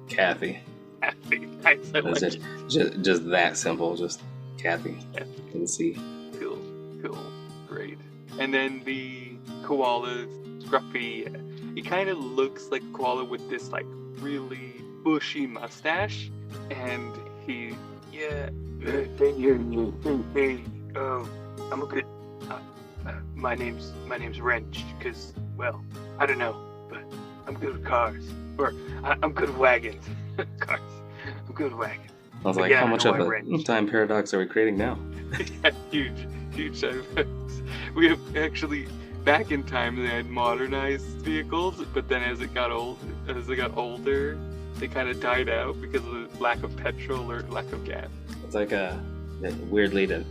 [SPEAKER 3] Kathy.
[SPEAKER 1] Kathy. I said
[SPEAKER 3] That's it. Just that simple. Just Kathy.
[SPEAKER 1] Kathy.
[SPEAKER 3] Let's see.
[SPEAKER 1] Cool. Great. And then the koala, Scruffy, he kind of looks like a koala with this, like, really bushy mustache. And he, hey, I'm a good, my name's Wrench, because, well, I don't know, but I'm good with cars. Or, I'm good with wagons. Cars. I'm good with wagons.
[SPEAKER 3] I was like,
[SPEAKER 1] Yeah,
[SPEAKER 3] how much
[SPEAKER 1] no,
[SPEAKER 3] of
[SPEAKER 1] I
[SPEAKER 3] a
[SPEAKER 1] wrench.
[SPEAKER 3] time paradox are we creating now?
[SPEAKER 1] Yeah, huge time. We have actually, back in time, they had modernized vehicles, but then as they got older, they kind of died out because of the lack of petrol or lack of gas.
[SPEAKER 3] It's like weirdly to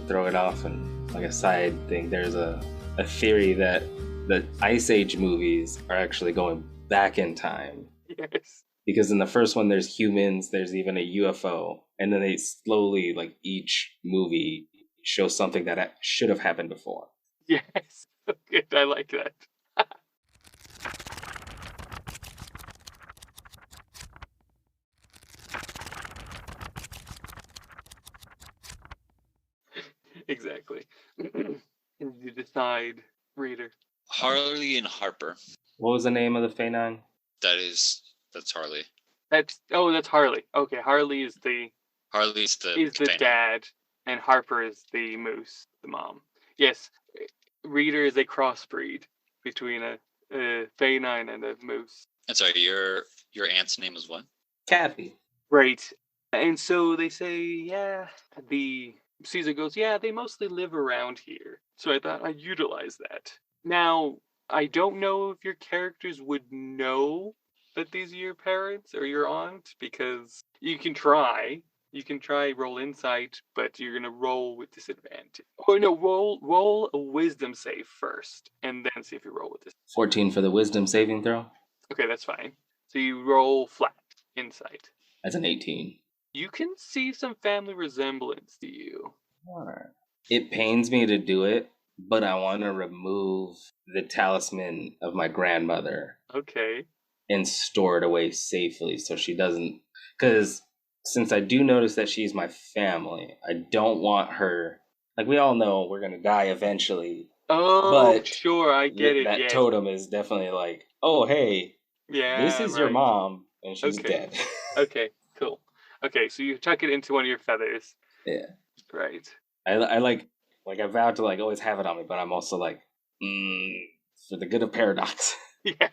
[SPEAKER 3] throw it off and like a side thing, there's a theory that the Ice Age movies are actually going back in time.
[SPEAKER 1] Yes.
[SPEAKER 3] Because in the first one, there's humans, there's even a UFO, and then they slowly, like each movie, shows something that should have happened before.
[SPEAKER 1] Yes. Good. I like that. Exactly. And you decide, reader.
[SPEAKER 2] Harley and Harper.
[SPEAKER 3] What was the name of the Phanon?
[SPEAKER 2] That's Harley.
[SPEAKER 1] That's Harley. Okay, Harley is the
[SPEAKER 2] Harley's the
[SPEAKER 1] the dad, and Harper is the moose, the mom. Yes, Reader is a crossbreed between a Phanon and a moose.
[SPEAKER 2] And sorry, your aunt's name is what?
[SPEAKER 3] Kathy.
[SPEAKER 1] Right. And so they say, yeah, the Caesar goes, yeah, they mostly live around here. So I thought I'd utilize that. Now, I don't know if your characters would know that these are your parents or your aunt, because you can try. You can try roll insight, but you're gonna roll with disadvantage. Or no, roll a wisdom save first, and then see if you roll with this.
[SPEAKER 3] 14 for the wisdom saving throw.
[SPEAKER 1] Okay, that's fine. So you roll flat insight.
[SPEAKER 3] That's an 18.
[SPEAKER 1] You can see some family resemblance to you.
[SPEAKER 3] Alright. It pains me to do it, but I want to remove the talisman of my grandmother
[SPEAKER 1] Okay.
[SPEAKER 3] and store it away safely so she doesn't. Because since I do notice that she's my family, I don't want her. Like, we all know we're going to die eventually.
[SPEAKER 1] Oh,
[SPEAKER 3] But
[SPEAKER 1] sure, I get it.
[SPEAKER 3] That
[SPEAKER 1] yes.
[SPEAKER 3] totem is definitely like, oh, hey,
[SPEAKER 1] Yeah,
[SPEAKER 3] this is your
[SPEAKER 1] right.
[SPEAKER 3] mom, and she's
[SPEAKER 1] Okay.
[SPEAKER 3] dead.
[SPEAKER 1] Okay, cool. Okay, so you tuck it into one of your feathers.
[SPEAKER 3] Yeah.
[SPEAKER 1] Right.
[SPEAKER 3] I like I vowed to like always have it on me, but I'm also like, for the good of paradox.
[SPEAKER 1] Yeah,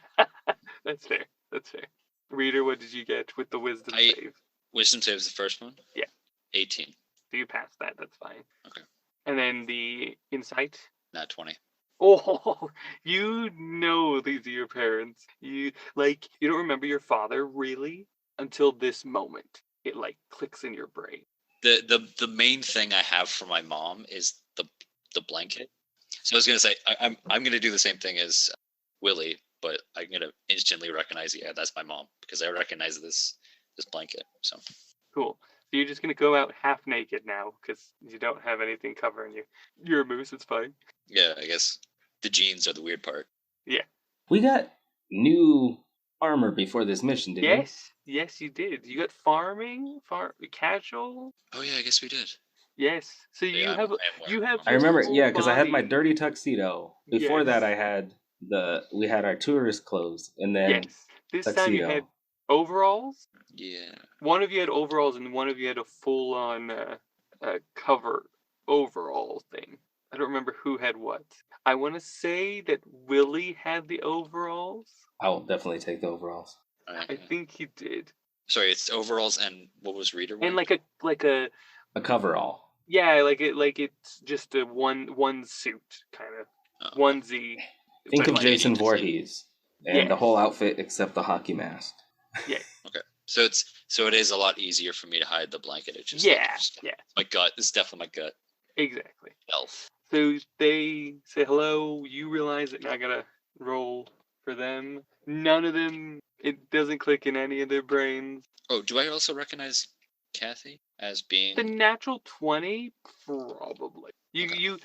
[SPEAKER 1] that's fair. That's fair. Reader, what did you get with the wisdom save?
[SPEAKER 2] Wisdom save is the first one?
[SPEAKER 1] Yeah.
[SPEAKER 2] 18.
[SPEAKER 1] So you passed that. That's fine.
[SPEAKER 2] Okay.
[SPEAKER 1] And then the insight.
[SPEAKER 2] Not 20.
[SPEAKER 1] Oh, you know these are your parents. You don't remember your father really until this moment. It like clicks in your brain.
[SPEAKER 2] The main thing I have for my mom is the blanket. So I was gonna say I'm gonna do the same thing as Willie, but I'm gonna instantly recognize, yeah, that's my mom, because I recognize this blanket. So
[SPEAKER 1] Cool. So you're just gonna go out half naked now because you don't have anything covering you. You're a moose. It's fine.
[SPEAKER 2] yeah, I guess the jeans are the weird part.
[SPEAKER 1] Yeah.
[SPEAKER 3] We got new armor before this mission, didn't we?
[SPEAKER 1] Yes, you did. You got farming, casual.
[SPEAKER 2] Oh yeah, I guess we did.
[SPEAKER 1] Yes. So
[SPEAKER 2] Yeah,
[SPEAKER 1] you have.
[SPEAKER 3] I remember,
[SPEAKER 1] full
[SPEAKER 3] yeah, because I had my
[SPEAKER 1] body.
[SPEAKER 3] dirty tuxedo. Before
[SPEAKER 1] Yes.
[SPEAKER 3] that, we had our tourist clothes, and then
[SPEAKER 1] Yes. This time you
[SPEAKER 3] tuxedo.
[SPEAKER 1] had overalls.
[SPEAKER 2] Yeah.
[SPEAKER 1] One of you had overalls, and one of you had a full-on cover overall thing. I don't remember who had what. I want to say that Willie had the overalls.
[SPEAKER 3] I'll definitely take the overalls.
[SPEAKER 1] I think he did.
[SPEAKER 2] Sorry, it's overalls and what was Reader wearing?
[SPEAKER 1] And like a
[SPEAKER 3] A coverall.
[SPEAKER 1] yeah, like it's just a one suit kind of onesie.
[SPEAKER 3] Think of
[SPEAKER 1] Like-
[SPEAKER 3] Jason Voorhees and the
[SPEAKER 1] Yes.
[SPEAKER 3] whole outfit except the hockey mask.
[SPEAKER 1] Yeah.
[SPEAKER 2] Okay. So it is a lot easier for me to hide the blanket. It's just
[SPEAKER 1] Yeah.
[SPEAKER 2] my gut. It's definitely my gut.
[SPEAKER 1] Exactly.
[SPEAKER 2] Elf.
[SPEAKER 1] So they say hello. You realize that I gotta roll for them. None of them. It doesn't click in any of their brains.
[SPEAKER 2] Oh, do I also recognize Kathy as being?
[SPEAKER 1] The natural 20, probably. You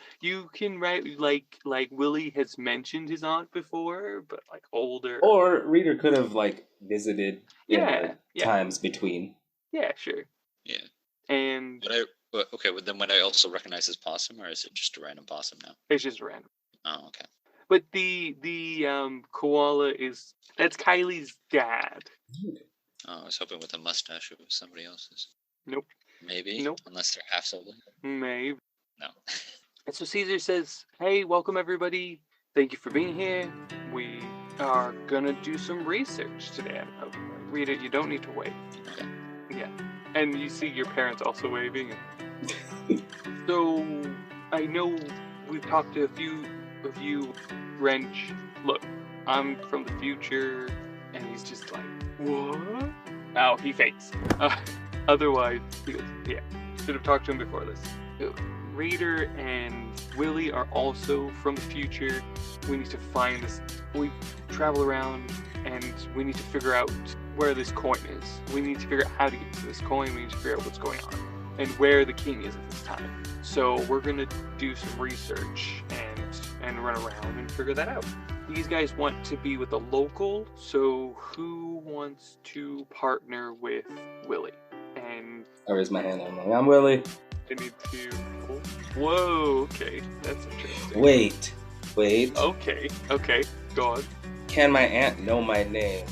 [SPEAKER 1] can write like Willie has mentioned his aunt before, but like older.
[SPEAKER 3] Or Reader could have like visited in
[SPEAKER 1] Yeah,
[SPEAKER 3] the times between.
[SPEAKER 1] Yeah, sure.
[SPEAKER 2] Yeah.
[SPEAKER 1] And
[SPEAKER 2] Okay, well then would I also recognize his possum, or is it just a random possum now?
[SPEAKER 1] it's just random.
[SPEAKER 2] Oh, okay.
[SPEAKER 1] But the koala that's Kylie's dad.
[SPEAKER 2] Oh, I was hoping with a mustache it was somebody else's.
[SPEAKER 1] Nope.
[SPEAKER 2] Maybe.
[SPEAKER 1] Nope.
[SPEAKER 2] Unless they're half sibling.
[SPEAKER 1] Maybe.
[SPEAKER 2] No.
[SPEAKER 1] And so Caesar says, "Hey, welcome everybody. Thank you for being here. We are gonna do some research today. Read it. You don't need to wait."
[SPEAKER 2] Okay.
[SPEAKER 1] Yeah. And you see your parents also waving. So I know we've talked to a few of you. Wrench, look, I'm from the future, and he's just like, what? Oh, he fakes. Otherwise, he goes, yeah. Should have talked to him before this. Raider and Willie are also from the future. We need to find this. We travel around and we need to figure out where this coin is. We need to figure out how to get to this coin. We need to figure out what's going on and where the king is at this time. So we're gonna do some research and run around and figure that out. These guys want to be with a local, so who wants to partner with Willie? And
[SPEAKER 3] I raise my hand. I'm Willie.
[SPEAKER 1] I need to. Whoa. Okay, that's interesting.
[SPEAKER 3] Wait.
[SPEAKER 1] Okay. Go on.
[SPEAKER 3] Can my aunt know my name?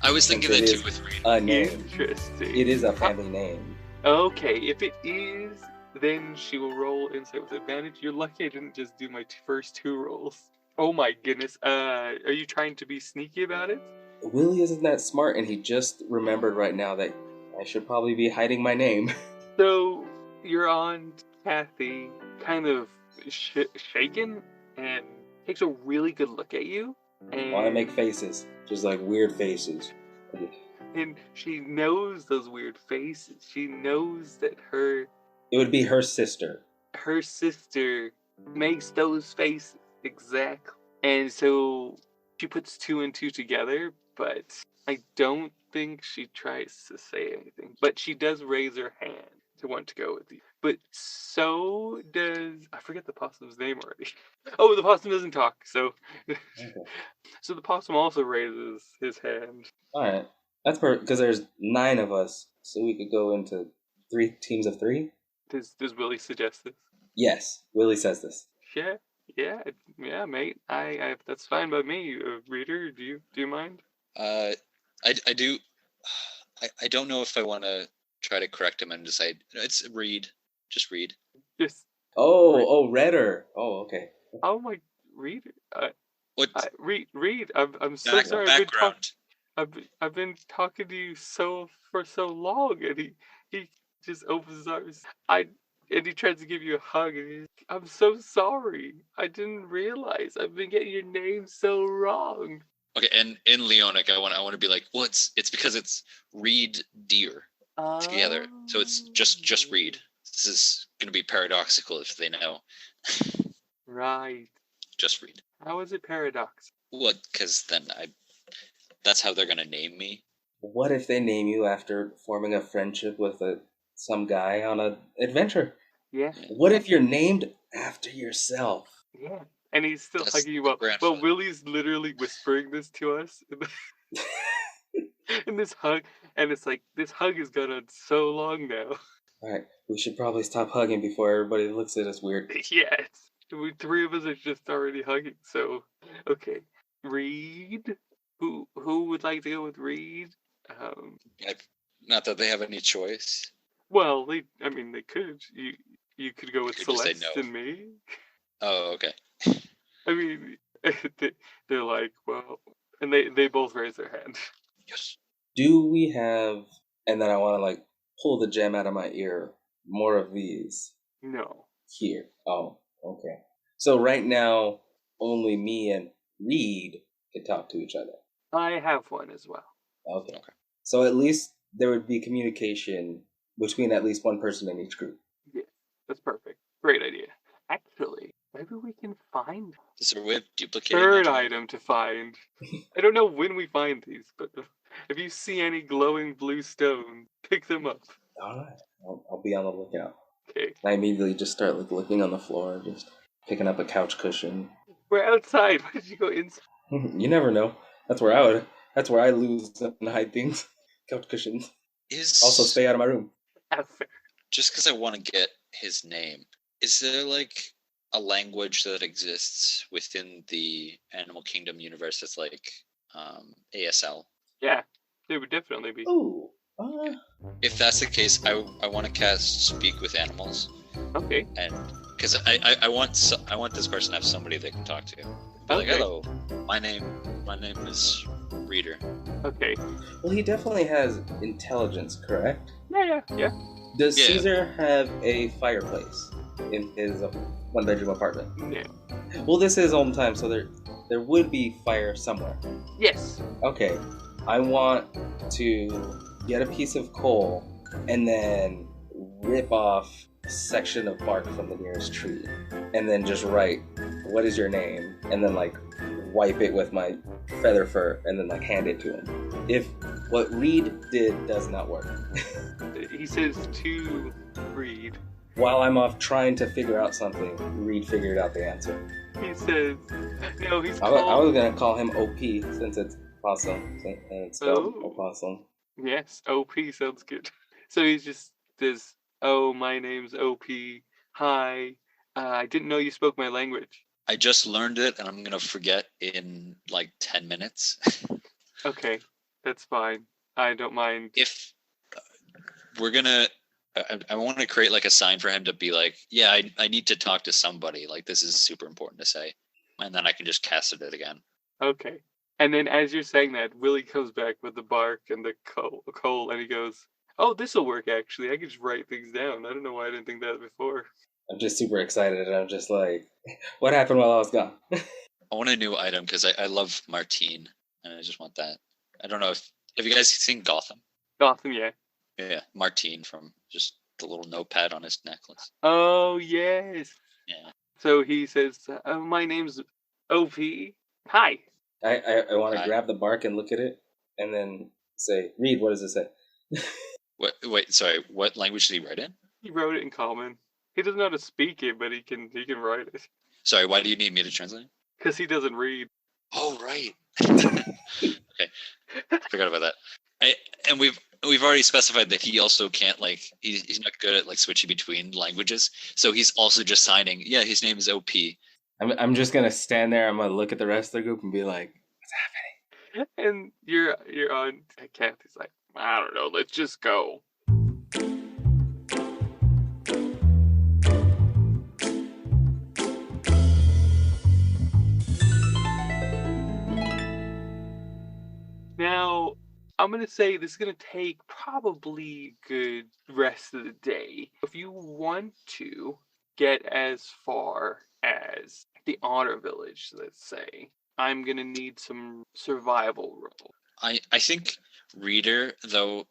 [SPEAKER 2] I was thinking that too with Reed.
[SPEAKER 3] A name.
[SPEAKER 1] Interesting.
[SPEAKER 3] It is a family name.
[SPEAKER 1] Okay, if it is, then she will roll insight with advantage. You're lucky I didn't just do my first 2 rolls. Oh my goodness. Are you trying to be sneaky about it?
[SPEAKER 3] Willie isn't that smart, and he just remembered right now that I should probably be hiding my name.
[SPEAKER 1] So your aunt Kathy kind of shaken and takes a really good look at you. And
[SPEAKER 3] Want to make faces, just like weird faces.
[SPEAKER 1] And she knows those weird faces. She knows that
[SPEAKER 3] It would be her sister.
[SPEAKER 1] her sister makes those faces. Exactly. And so she puts 2 and 2 together, but I don't think she tries to say anything. But she does raise her hand to want to go with you. But so does... I forget the possum's name already. Oh, the possum doesn't talk, so...
[SPEAKER 3] Okay.
[SPEAKER 1] So the possum also raises his hand.
[SPEAKER 3] Alright. That's perfect, because there's 9 of us, so we could go into 3 teams of 3?
[SPEAKER 1] Does Willie suggest this?
[SPEAKER 3] Yes, Willie says this.
[SPEAKER 1] Yeah, mate. I that's fine by me. Reader, do you mind?
[SPEAKER 2] I do. I don't know if I want to try to correct him and decide. It's Reed. Just Reed.
[SPEAKER 1] Just
[SPEAKER 3] Redder. Oh, okay.
[SPEAKER 1] oh my reader.
[SPEAKER 2] What
[SPEAKER 1] Reed. I'm so sorry.
[SPEAKER 2] background?
[SPEAKER 1] I've been talking to you for so long, and he just opens his arms. And he tries to give you a hug, and I'm so sorry. I didn't realize. I've been getting your name so wrong.
[SPEAKER 2] Okay, and in Leonic, I want to be like, well, it's because it's Reed Deer together, so it's just Reed. This is gonna be paradoxical if they know.
[SPEAKER 1] Right.
[SPEAKER 2] Just Reed.
[SPEAKER 1] How is it paradox?
[SPEAKER 2] What? Because then that's how they're gonna name me.
[SPEAKER 3] What if they name you after forming a friendship with some guy on an adventure?
[SPEAKER 1] Yeah.
[SPEAKER 3] What if you're named after yourself?
[SPEAKER 1] Yeah. And he's still
[SPEAKER 2] That's
[SPEAKER 1] hugging you up.
[SPEAKER 2] grand
[SPEAKER 1] But
[SPEAKER 2] fun.
[SPEAKER 1] Willie's literally whispering this to us. In this hug. And it's like, this hug has gone on so long now.
[SPEAKER 3] Alright, we should probably stop hugging before everybody looks at us weird.
[SPEAKER 1] Yeah. We 3 of us are just already hugging. So, okay. Reed? Who would like to go with Reed?
[SPEAKER 2] Not that they have any choice.
[SPEAKER 1] Well, they could. You could go with
[SPEAKER 2] Could just say
[SPEAKER 1] Celeste
[SPEAKER 2] no.
[SPEAKER 1] and me.
[SPEAKER 2] Oh, okay.
[SPEAKER 1] I mean, they're like, well, and they both raise their hand.
[SPEAKER 2] Yes.
[SPEAKER 3] Do we have, and then I want to pull the gem out of my ear, more of these
[SPEAKER 1] No.
[SPEAKER 3] here? Oh, okay. So right now, only me and Reed can talk to each other.
[SPEAKER 1] I have one as well.
[SPEAKER 3] Okay. So at least there would be communication between at least one person in each group.
[SPEAKER 1] Yeah, that's perfect. Great idea. Actually, maybe we can find
[SPEAKER 2] Is there a way of duplicating
[SPEAKER 1] third
[SPEAKER 2] that?
[SPEAKER 1] item to find. I don't know when we find these, but if you see any glowing blue stone, pick them up.
[SPEAKER 3] Alright. I'll be on the lookout.
[SPEAKER 1] Okay.
[SPEAKER 3] I immediately just start looking on the floor, just picking up a couch cushion.
[SPEAKER 1] We're outside. Why did you go inside?
[SPEAKER 3] You never know. That's where I lose and hide things. Couch cushions. Also, stay out of my room.
[SPEAKER 1] That's fair.
[SPEAKER 2] Just because I want to get his name, is there a language that exists within the Animal Kingdom universe that's like ASL?
[SPEAKER 1] Yeah, there would definitely be.
[SPEAKER 3] Ooh.
[SPEAKER 2] If that's the case, I want to cast Speak with Animals,
[SPEAKER 1] Okay.
[SPEAKER 2] and because I want this person to have somebody they can talk to. Be like,
[SPEAKER 1] Okay.
[SPEAKER 2] hello, my name is Reader.
[SPEAKER 1] Okay.
[SPEAKER 3] Well, he definitely has intelligence, correct?
[SPEAKER 1] Yeah.
[SPEAKER 3] Does
[SPEAKER 2] Yeah.
[SPEAKER 3] Caesar have a fireplace in his one-bedroom apartment?
[SPEAKER 1] Yeah.
[SPEAKER 3] Well, this is home time, so there would be fire somewhere.
[SPEAKER 1] Yes.
[SPEAKER 3] Okay, I want to get a piece of coal and then rip off a section of bark from the nearest tree, and then just write, "What is your name?" and then like wipe it with my feather fur, and then like hand it to him. If what Reed did does not work,
[SPEAKER 1] He says to Reed.
[SPEAKER 3] while I'm off trying to figure out something, Reed figured out the answer.
[SPEAKER 1] He says, no, he's
[SPEAKER 3] I
[SPEAKER 1] called...
[SPEAKER 3] was gonna call him OP since it's possum, and it's spelled
[SPEAKER 1] Oh.
[SPEAKER 3] opossum.
[SPEAKER 1] Yes, OP sounds good. So he just says, "Oh, my name's OP. Hi. I didn't know you spoke my language."
[SPEAKER 2] I just learned it, and I'm gonna forget in like 10 minutes.
[SPEAKER 1] Okay, that's fine. I don't mind.
[SPEAKER 2] If we're gonna, I want to create like a sign for him to be like, yeah, I need to talk to somebody. Like this is super important to say, and then I can just cast it again.
[SPEAKER 1] Okay. And then as you're saying that, Willie comes back with the bark and the coal, and he goes, "Oh, this'll work actually. I can just write things down. I don't know why I didn't think that before."
[SPEAKER 3] I'm just super excited, and I'm just like, what happened while I was gone?
[SPEAKER 2] I want a new item because I love Martine, and I just want that. I don't know if have you guys seen Gotham?
[SPEAKER 1] Gotham, yeah.
[SPEAKER 2] Yeah, Martine from just the little notepad on his necklace.
[SPEAKER 1] Oh, yes.
[SPEAKER 2] Yeah.
[SPEAKER 1] So he says, "My name's OP. Hi."
[SPEAKER 3] I want to
[SPEAKER 2] Hi.
[SPEAKER 3] grab the bark and look at it, and then say, "Reed, what does it say?"
[SPEAKER 2] Wait, sorry. What language did he write in?
[SPEAKER 1] He wrote it in common. He doesn't know how to speak it, but he can write it.
[SPEAKER 2] Sorry, why do you need me to translate?
[SPEAKER 1] Because he doesn't read.
[SPEAKER 2] Oh, right. Okay, forgot about that. And we've already specified that he also can't like he's not good at like switching between languages. So he's also just signing. Yeah, his name is OP.
[SPEAKER 3] I'm just gonna stand there. I'm gonna look at the rest of the group and be like, "What's happening?"
[SPEAKER 1] And you're on Kathy's like, "I don't know, let's just go." Now, I'm going to say this is going to take probably a good rest of the day. If you want to get as far as the Honor Village, let's say, I'm going to need some survival roll.
[SPEAKER 2] I think Reader, though,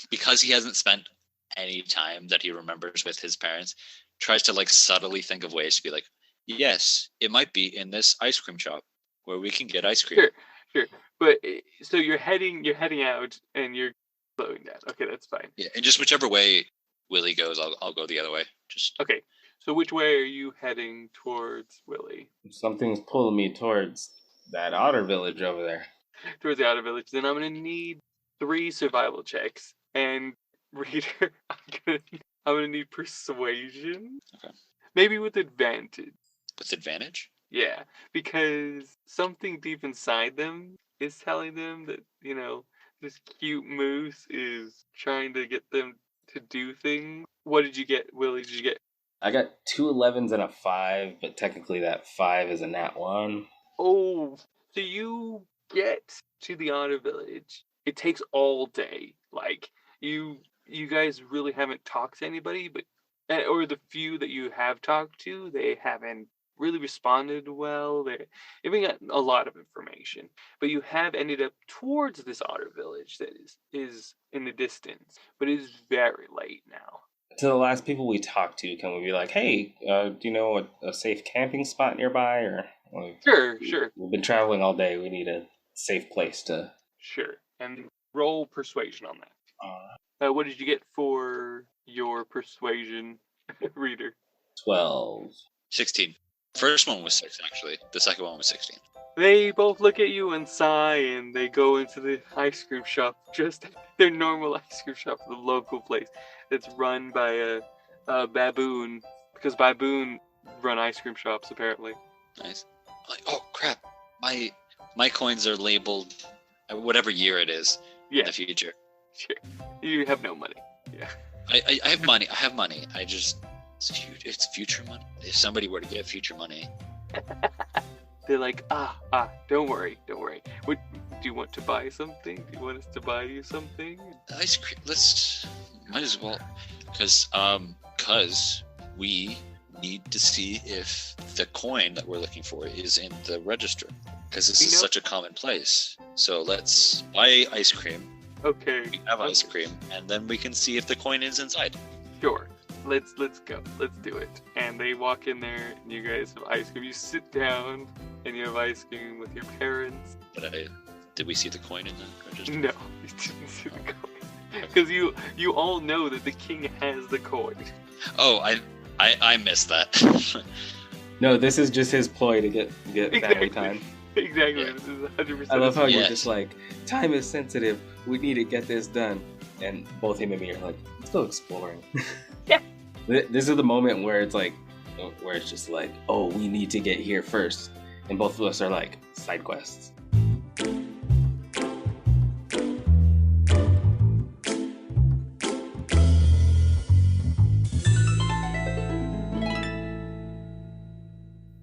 [SPEAKER 2] because he hasn't spent any time that he remembers with his parents, tries to like subtly think of ways to be like, yes, it might be in this ice cream shop where we can get ice cream.
[SPEAKER 1] Sure. But so you're heading out and you're slowing down. Okay, that's fine.
[SPEAKER 2] Yeah, and just whichever way Willie goes, I'll go the other way. Just
[SPEAKER 1] Okay. So which way are you heading towards, Willie?
[SPEAKER 3] Something's pulling me towards that otter village over there.
[SPEAKER 1] Towards the Outer Village. Then I'm gonna need 3 survival checks. And Reader, I'm gonna need persuasion.
[SPEAKER 2] Okay.
[SPEAKER 1] Maybe with advantage.
[SPEAKER 2] with advantage.
[SPEAKER 1] Yeah, because something deep inside them is telling them that, this cute moose is trying to get them to do things. What did you get, Willie? Did you get...
[SPEAKER 3] I got 2 11s and a 5, but technically that 5 is a nat 1.
[SPEAKER 1] Oh, so you get to the Honor Village. It takes all day. Like, you guys really haven't talked to anybody, but or the few that you have talked to, they haven't really responded well. They haven't gotten a lot of information. But you have ended up towards this Otter Village that is in the distance, but it is very late now.
[SPEAKER 3] To the last people we talked to, can we be like, hey, do you know a safe camping spot nearby? Or like,
[SPEAKER 1] Sure.
[SPEAKER 3] We've been traveling all day. We need a safe place to...
[SPEAKER 1] Sure. And roll persuasion on that. What did you get for your persuasion, Reader?
[SPEAKER 3] 12.
[SPEAKER 2] 16. First one was 6, actually. The second one was 16.
[SPEAKER 1] They both look at you and sigh, and they go into the ice cream shop, just their normal ice cream shop, the local place that's run by a baboon, because baboon run ice cream shops, apparently.
[SPEAKER 2] Nice. Like, oh, crap. My coins are labeled whatever year it is in the future.
[SPEAKER 1] Sure. You have no money. Yeah.
[SPEAKER 2] I have money. I just... It's future money. If somebody were to get future money...
[SPEAKER 1] They're like, don't worry. What, do you want to buy something? Do you want us to buy you something?
[SPEAKER 2] Ice cream. Might as well, because we need to see if the coin that we're looking for is in the register, because this is such a common place. So let's buy ice cream.
[SPEAKER 1] Okay.
[SPEAKER 2] We have ice cream, and then we can see if the coin is inside.
[SPEAKER 1] Sure. let's go. Let's do it. And they walk in there, and you guys have ice cream. You sit down, and you have ice cream with your parents.
[SPEAKER 2] Did we see the coin in the register?
[SPEAKER 1] No, you didn't see the coin. Because you all know that the king has the coin.
[SPEAKER 2] Oh, I missed that.
[SPEAKER 3] No, this is just his ploy to get family time.
[SPEAKER 1] Exactly.
[SPEAKER 2] Yeah.
[SPEAKER 1] This is 100%.
[SPEAKER 3] I love how you're
[SPEAKER 2] Yes.
[SPEAKER 3] just like, time is sensitive. We need to get this done. And both him and me are like, let's go exploring.
[SPEAKER 1] Yeah.
[SPEAKER 3] This is the moment where it's like, where it's just like, oh, we need to get here first. And both of us are like, side quests.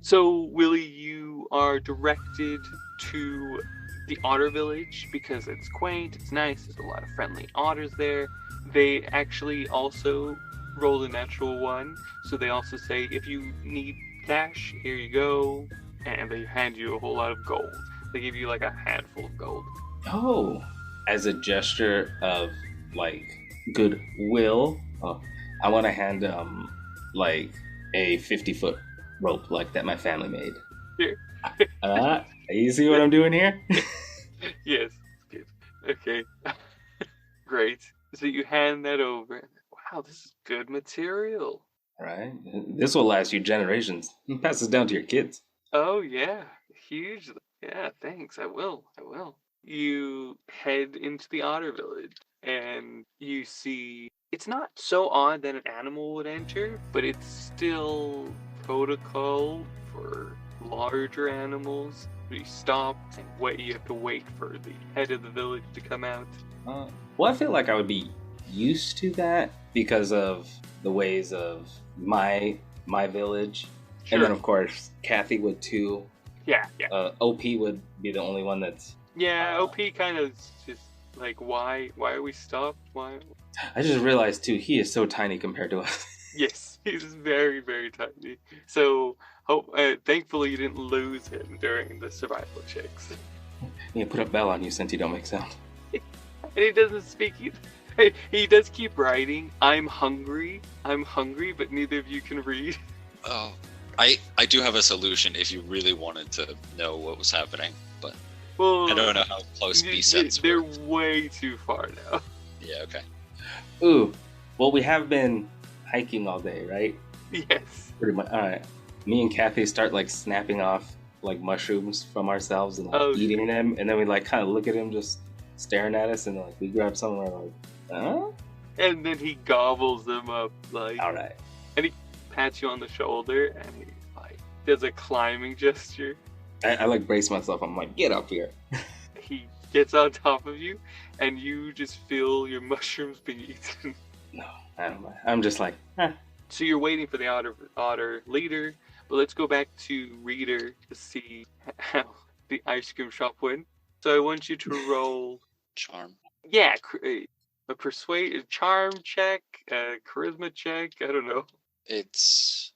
[SPEAKER 1] So, Willie, you are directed to the otter village because it's quaint, it's nice, there's a lot of friendly otters there. They actually also rolled a natural one, so they also say, if you need cash, here you go, and they hand you a whole lot of gold. They give you like a handful of gold.
[SPEAKER 3] Oh, as a gesture of like goodwill, I want to hand like a 50-foot rope like that my family made.
[SPEAKER 1] Here.
[SPEAKER 3] You see what I'm doing here?
[SPEAKER 1] Yes, good. Okay. Great. So you hand that over. Wow, this is good material.
[SPEAKER 3] Right. This will last you generations. Pass this down to your kids.
[SPEAKER 1] Oh yeah, hugely. Yeah, thanks. I will. You head into the otter village and you see it's not so odd that an animal would enter, but it's still protocol for larger animals. You stop and wait. You have to wait for the head of the village to come out.
[SPEAKER 3] Well, I feel like I would be used to that because of the ways of my village.
[SPEAKER 1] Sure.
[SPEAKER 3] And then, of course, Kathy would too.
[SPEAKER 1] Yeah.
[SPEAKER 3] OP would be the only one that's...
[SPEAKER 1] Yeah, OP kind of just like, why are we stopped? Why?
[SPEAKER 3] I just realized, too, he is so tiny compared to us.
[SPEAKER 1] Yes, he's very, very tiny. So, thankfully you didn't lose him during the survival checks.
[SPEAKER 3] You put a bell on you since you don't make sound.
[SPEAKER 1] And he doesn't speak either. He does keep writing, I'm hungry, but neither of you can read.
[SPEAKER 2] Oh, I do have a solution if you really wanted to know what was happening, but
[SPEAKER 1] Well,
[SPEAKER 2] I don't know how close B-sets
[SPEAKER 1] they're
[SPEAKER 2] were.
[SPEAKER 1] way too far now.
[SPEAKER 2] Yeah, okay.
[SPEAKER 3] Ooh, well, we have been hiking all day, right?
[SPEAKER 1] Yes.
[SPEAKER 3] Pretty much. All right. Me and Kathy start like snapping off like mushrooms from ourselves and like eating them, and then we like kind of look at him just staring at us, and like we grab some and we're like, huh?
[SPEAKER 1] And then he gobbles them up like.
[SPEAKER 3] All right.
[SPEAKER 1] And he pats you on the shoulder and he like does a climbing gesture.
[SPEAKER 3] I like brace myself. I'm like, get up here.
[SPEAKER 1] He gets on top of you, and you just feel your mushrooms being eaten.
[SPEAKER 3] No, I don't mind. I'm just like,
[SPEAKER 1] So you're waiting for the otter leader, but let's go back to Reader to see how the ice cream shop went. So I want you to roll,
[SPEAKER 2] Charm.
[SPEAKER 1] yeah, a charm check, a charisma check. I don't know.
[SPEAKER 2] It's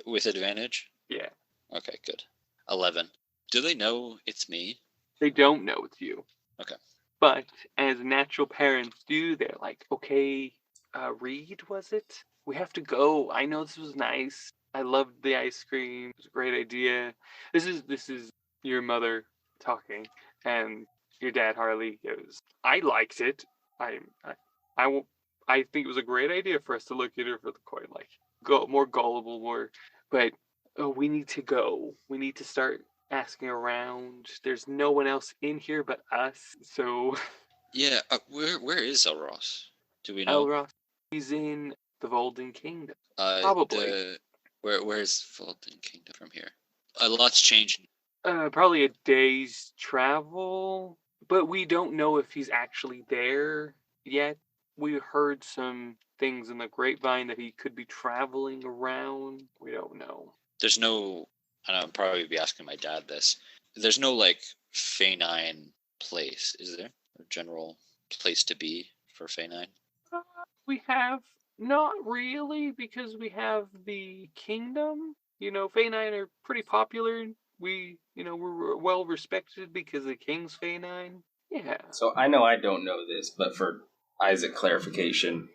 [SPEAKER 2] with advantage?
[SPEAKER 1] Yeah,
[SPEAKER 2] Okay, good. 11. Do they know it's me?
[SPEAKER 1] they don't know it's you.
[SPEAKER 2] Okay.
[SPEAKER 1] But as natural parents do, they're like, okay, Reed, was it? We have to go. I know this was nice. I loved the ice cream. It was a great idea. This is your mother talking, and your dad Harley goes, I liked it. I think it was a great idea for us to look at her for the coin, like more gullible, but we need to go. We need to start asking around. There's no one else in here but us. So
[SPEAKER 2] Yeah, where is Elros? Do we know?
[SPEAKER 1] Elros, he's in the Volden Kingdom.
[SPEAKER 2] Uh,
[SPEAKER 1] Probably.
[SPEAKER 2] Where's Fulton Kingdom from here? A lot's changed.
[SPEAKER 1] Probably a day's travel, but we don't know if he's actually there yet. We heard some things in the grapevine that he could be traveling around. We don't know.
[SPEAKER 2] There's no, and I'll probably be asking my dad this. There's no like Fainine place, is there? A general place to be for Fainine?
[SPEAKER 1] We have not really, because we have the kingdom. Fainine are pretty popular. We're well respected because the king's Fainine. Yeah.
[SPEAKER 3] So I know I don't know this, but for Isaac clarification,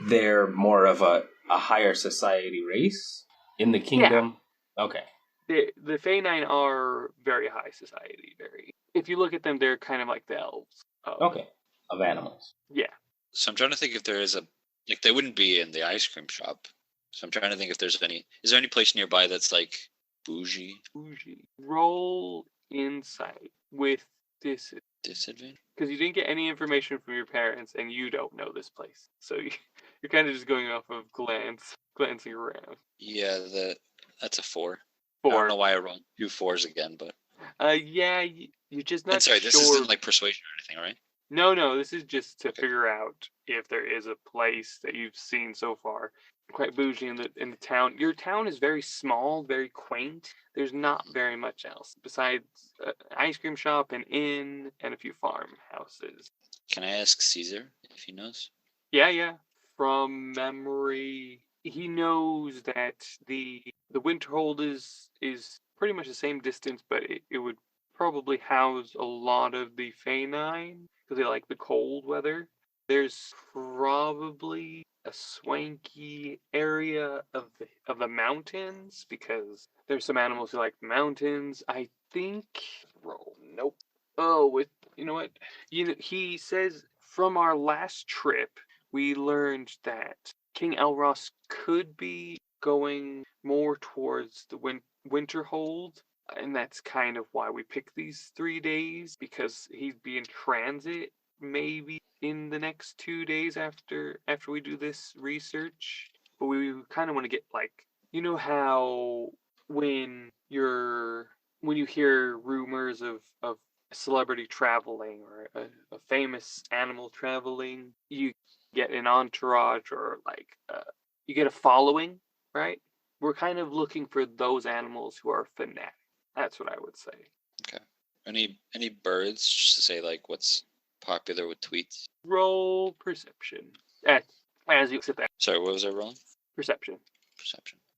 [SPEAKER 3] they're more of a a higher society race in the kingdom? Okay.
[SPEAKER 1] The Fae-9 are very high society. Very. If you look at them, they're kind of like the elves.
[SPEAKER 3] Okay. Of animals.
[SPEAKER 1] Yeah.
[SPEAKER 2] So I'm trying to think if there is a like they wouldn't be in the ice cream shop. So I'm trying to think if there's any. Is there any place nearby that's like bougie?
[SPEAKER 1] Bougie. Roll insight with
[SPEAKER 2] Disadvantage?
[SPEAKER 1] because you didn't get any information from your parents, and you don't know this place, so you're kind of just going off of glancing around.
[SPEAKER 2] Yeah, that's a 4. I don't know why I rolled 2 4s again, but
[SPEAKER 1] yeah, you're just not
[SPEAKER 2] and sorry,
[SPEAKER 1] sure.
[SPEAKER 2] this isn't like persuasion or anything, right?
[SPEAKER 1] No, this is just to figure out if there is a place that you've seen so far. Quite bougie in the town. Your town is very small, very quaint. There's not very much else besides an ice cream shop, an inn, and a few farmhouses.
[SPEAKER 2] Can I ask Caesar if he knows?
[SPEAKER 1] Yeah. From memory, he knows that the Winterhold is pretty much the same distance, but it would probably house a lot of the Fae-9 because they like the cold weather. There's probably a swanky area of the mountains because there's some animals who like the mountains. I think. Nope. Oh, you know what? He says from our last trip we learned that King Elros could be going more towards the Winterhold, and that's kind of why we picked these 3 days because he'd be in transit maybe in the next 2 days after we do this research. But we kind of want to get how when you hear rumors of a celebrity traveling or a famous animal traveling, you get an entourage or you get a following, right? We're kind of looking for those animals who are fanatic. That's what I would say.
[SPEAKER 2] Okay. Any birds? Just to say what's popular with tweets.
[SPEAKER 1] Roll perception. As you sit there.
[SPEAKER 2] Sorry, what was I rolling?
[SPEAKER 1] Perception.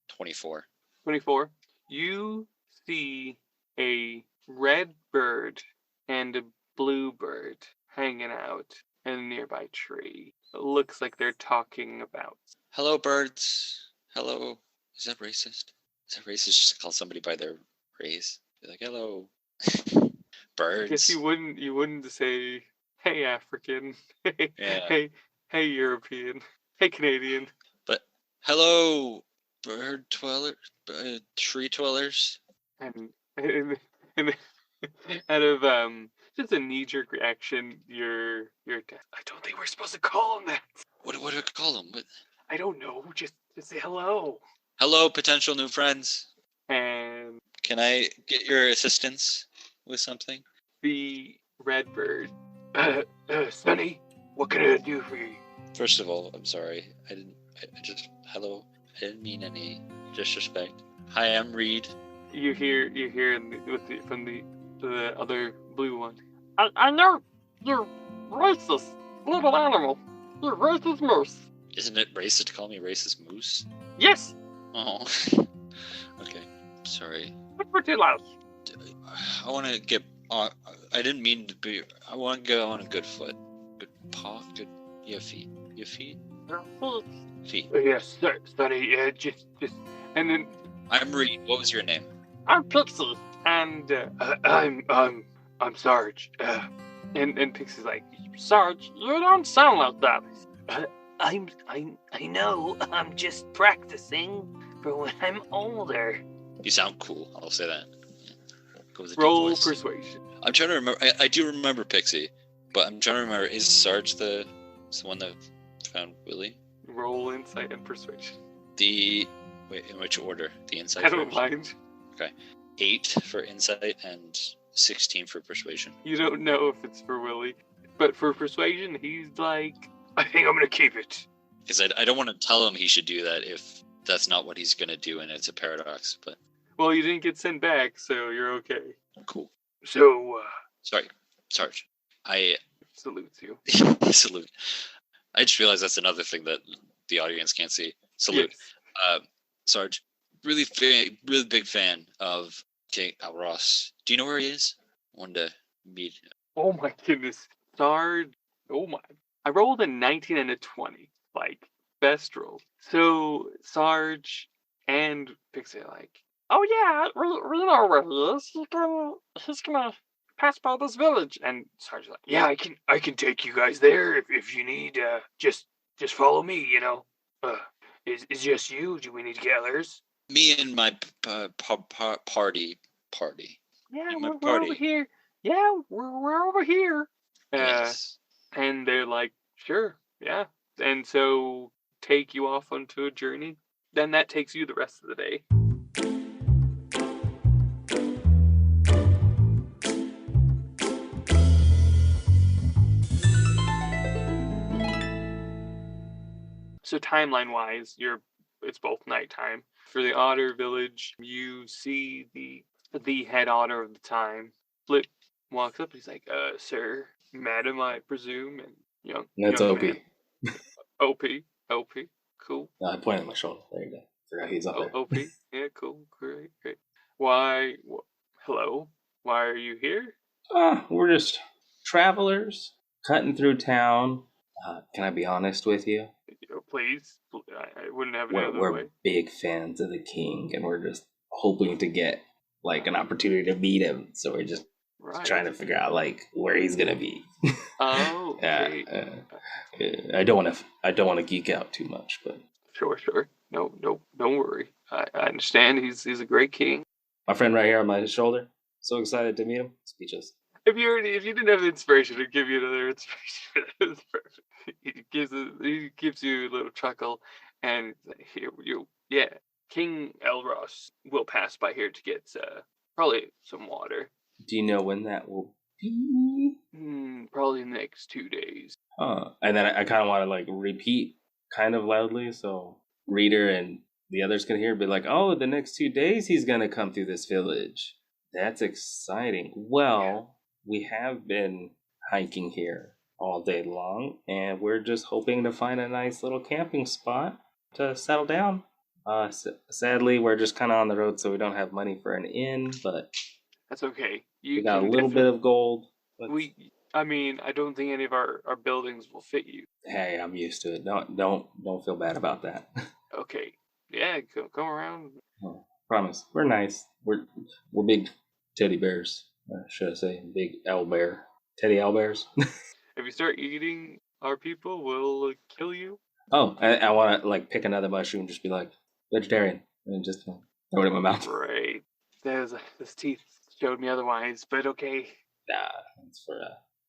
[SPEAKER 2] 24.
[SPEAKER 1] 24. You see a red bird and a blue bird hanging out in a nearby tree. It looks like they're talking about.
[SPEAKER 2] Hello, birds. Hello. Is that racist? Is that racist just to call somebody by their race? Be like, hello, birds.
[SPEAKER 1] I guess you wouldn't say, hey, African. Hey, European. Hey, Canadian.
[SPEAKER 2] But hello, bird dweller, tree dwellers.
[SPEAKER 1] And out of just a knee-jerk reaction, your dad. I don't think we're supposed to call him that.
[SPEAKER 2] What do I call him? What?
[SPEAKER 1] I don't know. Just say hello.
[SPEAKER 2] Hello, potential new friends.
[SPEAKER 1] And
[SPEAKER 2] can I get your assistance with something?
[SPEAKER 1] The red bird. Sonny, what can I do for you?
[SPEAKER 2] First of all, I'm sorry. Hello. I didn't mean any disrespect. Hi, I'm Reed.
[SPEAKER 1] You hear from the other blue one. I know you're racist, little animal. You're racist moose.
[SPEAKER 2] Isn't it racist to call me racist moose?
[SPEAKER 1] Yes.
[SPEAKER 2] Oh. Okay. Sorry.
[SPEAKER 1] What's for too loud?
[SPEAKER 2] I want to get. I didn't mean to be. I want to go on a good foot. Good paw. Good. Yeah, feet. Your feet. Feet.
[SPEAKER 1] Yes, Sonny. Just. And then.
[SPEAKER 2] I'm Reed. What was your name?
[SPEAKER 1] I'm Pixie. And I'm Sarge. And Pixie's like, Sarge, you don't sound like that. I know. I'm just practicing for when I'm older.
[SPEAKER 2] You sound cool. I'll say that. Go with the
[SPEAKER 1] Roll
[SPEAKER 2] deep voice.
[SPEAKER 1] persuasion.
[SPEAKER 2] I'm trying to remember. I do remember Pixie, but I'm trying to remember. Is Sarge the one that found Willie?
[SPEAKER 1] Roll insight and persuasion.
[SPEAKER 2] Wait, in which order? The insight.
[SPEAKER 1] I don't
[SPEAKER 2] first?
[SPEAKER 1] mind.
[SPEAKER 2] Okay, 8 for insight and 16 for persuasion.
[SPEAKER 1] You don't know if it's for Willie, but for persuasion, he's like, I think I'm gonna keep it.
[SPEAKER 2] Because I don't want to tell him he should do that if that's not what he's gonna do, and it's a paradox. But
[SPEAKER 1] Well, you didn't get sent back, so you're okay.
[SPEAKER 2] cool.
[SPEAKER 1] So,
[SPEAKER 2] Sorry, Sarge. I
[SPEAKER 1] salutes you.
[SPEAKER 2] salute. I just realized that's another thing that the audience can't see. Salute.
[SPEAKER 1] Yes.
[SPEAKER 2] Sarge, really big fan of King Ross. Do you know where he is? Wanted to meet him.
[SPEAKER 1] Oh my goodness. Sarge. Oh my. I rolled a 19 and a 20. Like, best roll. So Sarge and Pixie are like, oh yeah, we know where he is. He's gonna pass by this village. And Sarge's like, yeah, I can take you guys there if you need. Just follow me. Uh, is just you? Do we need to get others?
[SPEAKER 2] Me and my party.
[SPEAKER 1] Yeah,
[SPEAKER 2] My
[SPEAKER 1] we're over
[SPEAKER 2] party.
[SPEAKER 1] here. Yeah, we're over here.
[SPEAKER 2] Yes.
[SPEAKER 1] And they're like, sure, yeah. And so take you off onto a journey. Then that takes you the rest of the day. So timeline-wise, it's both nighttime. For the otter village, you see the head otter of the time. Flip walks up. He's like, sir, madam, I presume, and
[SPEAKER 3] That's
[SPEAKER 1] young
[SPEAKER 3] OP.
[SPEAKER 1] man. OP, cool.
[SPEAKER 3] I pointed at my shoulder. There you go. Forgot he's up there.
[SPEAKER 1] OP, yeah, cool, great. Why? Hello. Why are you here?
[SPEAKER 3] We're just travelers cutting through town. Can I be honest with you?
[SPEAKER 1] Please, I wouldn't have it any other
[SPEAKER 3] We're
[SPEAKER 1] way.
[SPEAKER 3] big fans of the king, and we're just hoping to get like an opportunity to meet him. So we're just
[SPEAKER 1] Right.
[SPEAKER 3] trying to figure out like where he's gonna be.
[SPEAKER 1] Oh, okay.
[SPEAKER 3] I don't want to geek out too much, but
[SPEAKER 1] Sure. No, don't worry. I understand. He's a great king.
[SPEAKER 3] my friend right here on my shoulder, so excited to meet him. Speechless.
[SPEAKER 1] If you didn't have the inspiration, I'd give you another inspiration. It's perfect. He gives you a little chuckle, and here yeah, King Elros will pass by here to get probably some water.
[SPEAKER 3] Do you know when that will be?
[SPEAKER 1] Probably in the next 2 days.
[SPEAKER 3] And then I kind of want to like repeat kind of loudly so reader and the others can hear, be like, oh, the next 2 days he's going to come through this village. That's exciting. Well, we have been hiking here all day long, and we're just hoping to find a nice little camping spot to settle down. Sadly, we're just kind of on the road, so we don't have money for an inn, but
[SPEAKER 1] That's okay.
[SPEAKER 3] we got a little bit of gold.
[SPEAKER 1] I don't think any of our buildings will fit you.
[SPEAKER 3] Hey, I'm used to it. Don't feel bad about that.
[SPEAKER 1] Okay. Yeah, come around.
[SPEAKER 3] Oh, promise. We're nice. We're big teddy bears. Should I say big owlbear? Teddy owlbears.
[SPEAKER 1] If you start eating our people, we'll kill you.
[SPEAKER 3] Oh, I want to like pick another mushroom, just be like vegetarian, and just throw it in my mouth.
[SPEAKER 1] Right. His teeth showed me otherwise, but okay.
[SPEAKER 3] It's for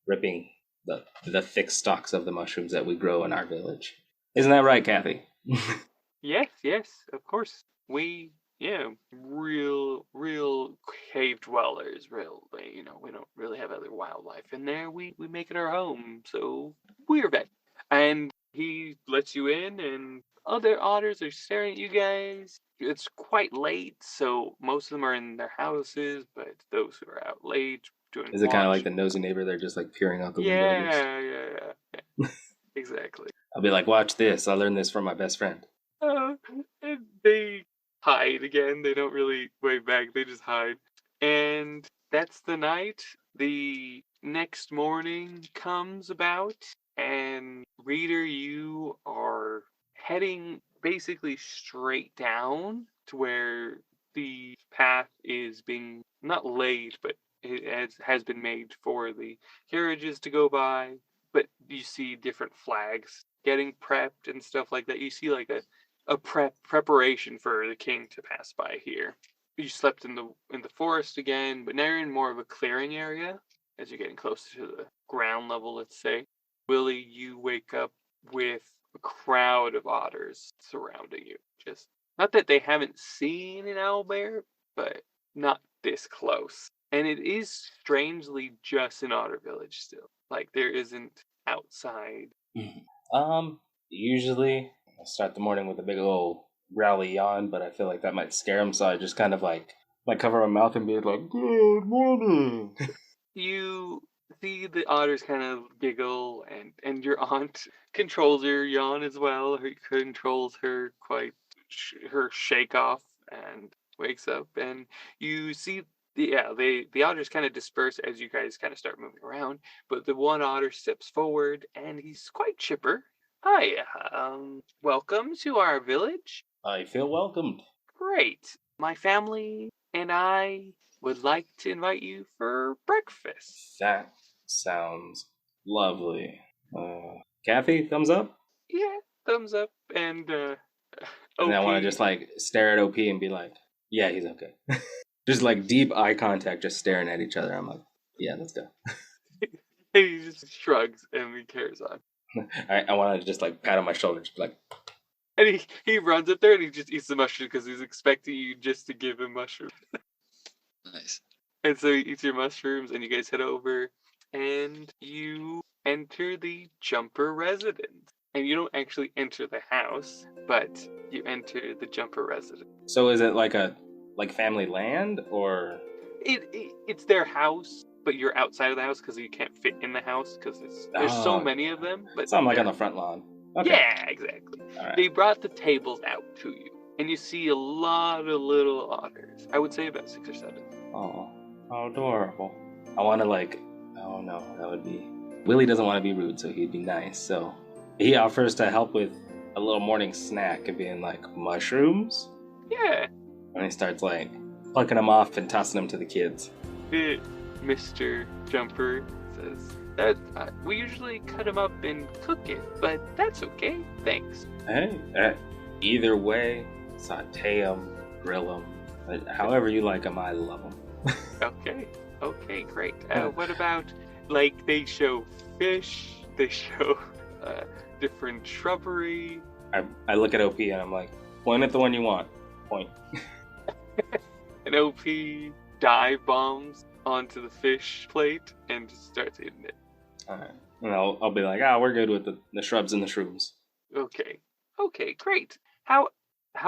[SPEAKER 3] ripping the thick stalks of the mushrooms that we grow in our village. Isn't that right, Kathy?
[SPEAKER 1] Yes, of course. We real cave dwellers, we don't really have other wildlife in there. We make it our home, so we're back. And he lets you in, and other otters are staring at you guys. It's quite late, so most of them are in their houses, but those who are out late doing
[SPEAKER 3] Is it kind of
[SPEAKER 1] watch.
[SPEAKER 3] like the nosy neighbor? They're just like peering out the window.
[SPEAKER 1] Yeah. Exactly.
[SPEAKER 3] I'll be like, watch this. I learned this from my best friend.
[SPEAKER 1] And they hide again. They don't really wave back. They just hide. And that's the night. The next morning comes about, and reader, you are heading basically straight down to where the path is being not laid, but it has been made for the carriages to go by. But you see different flags getting prepped and stuff like that. You see like a preparation for the king to pass by here. You slept in the forest again, but now you're in more of a clearing area as you're getting closer to the ground level, let's say. Willie, you wake up with a crowd of otters surrounding you. Just not that they haven't seen an owlbear, but not this close. And it is strangely just an otter village still. Like there isn't outside.
[SPEAKER 3] Usually I start the morning with a big old growly yawn, but I feel like that might scare him, so I just kind of like cover my mouth and be like, good morning.
[SPEAKER 1] You see the otters kind of giggle, and your aunt controls her yawn as well. Her controls her her shake off and wakes up, and you see the otters kind of disperse as you guys kind of start moving around. But the one otter steps forward, and he's quite chipper. Hi, welcome to our village.
[SPEAKER 3] I feel welcomed.
[SPEAKER 1] Great. My family and I would like to invite you for breakfast.
[SPEAKER 3] That sounds lovely. Kathy, thumbs up?
[SPEAKER 1] Yeah, thumbs up and
[SPEAKER 3] And then I want to
[SPEAKER 1] OP.
[SPEAKER 3] just like stare at OP and be like, yeah, he's okay. Just like deep eye contact, just staring at each other. I'm like, yeah, let's go.
[SPEAKER 1] He just shrugs and he carries on.
[SPEAKER 3] I want to just like pat on my shoulder, just be like,
[SPEAKER 1] And he runs up there and he just eats the mushroom because he's expecting you just to give him mushrooms.
[SPEAKER 2] Nice.
[SPEAKER 1] And so he eats your mushrooms and you guys head over and you enter the Jumper residence. And you don't actually enter the house, but you enter the Jumper residence.
[SPEAKER 3] so is it like a family land or?
[SPEAKER 1] It's their house, but you're outside of the house because you can't fit in the house because there's so
[SPEAKER 3] Oh,
[SPEAKER 1] many of them. But
[SPEAKER 3] so I'm like on
[SPEAKER 1] they're-
[SPEAKER 3] the front lawn. Okay.
[SPEAKER 1] Yeah, exactly.
[SPEAKER 3] All right.
[SPEAKER 1] They brought the tables out to you, and you see a lot of little otters. I would say about 6 or 7.
[SPEAKER 3] Oh, how adorable. I want to like, oh no, that would be. Willie doesn't want to be rude, so he'd be nice. So he offers to help with a little morning snack and being like, mushrooms?
[SPEAKER 1] Yeah,
[SPEAKER 3] And he starts like plucking them off and tossing them to the kids.
[SPEAKER 1] Mr. Jumper says that we usually cut them up and cook it, but that's okay. Thanks.
[SPEAKER 3] Hey, either way, saute them, grill them, however you like them, I love them.
[SPEAKER 1] Okay, great. What about, like, they show fish, they show different shrubbery.
[SPEAKER 3] I look at OP and I'm like, point at the one you want. Point.
[SPEAKER 1] And OP dive bombs onto the fish plate and just starts eating it.
[SPEAKER 3] Alright. And I'll be like, we're good with the shrubs and the shrooms.
[SPEAKER 1] Okay, great. How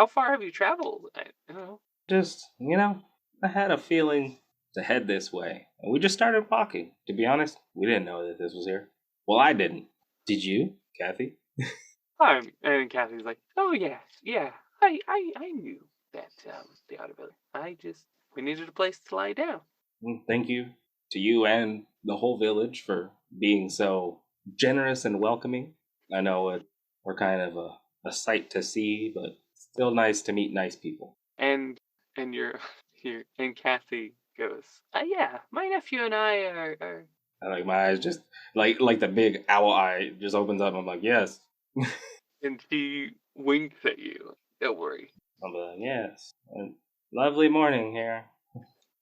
[SPEAKER 1] far have you traveled? I don't know.
[SPEAKER 3] Just, I had a feeling to head this way. And we just started walking. To be honest, we didn't know that this was here. Well, I didn't. Did you, Kathy?
[SPEAKER 1] And Kathy's like, oh yeah, I knew that the outer village. We needed a place to lie down.
[SPEAKER 3] Thank you to you and the whole village for being so generous and welcoming. I know we're kind of a sight to see, but still nice to meet nice people.
[SPEAKER 1] And you're here, and Kathy goes, yeah, my nephew and I are.
[SPEAKER 3] And like my eyes just like the big owl eye just opens up. I'm like, yes.
[SPEAKER 1] And she winks at you. Don't worry.
[SPEAKER 3] I'm like, yes. And lovely morning here.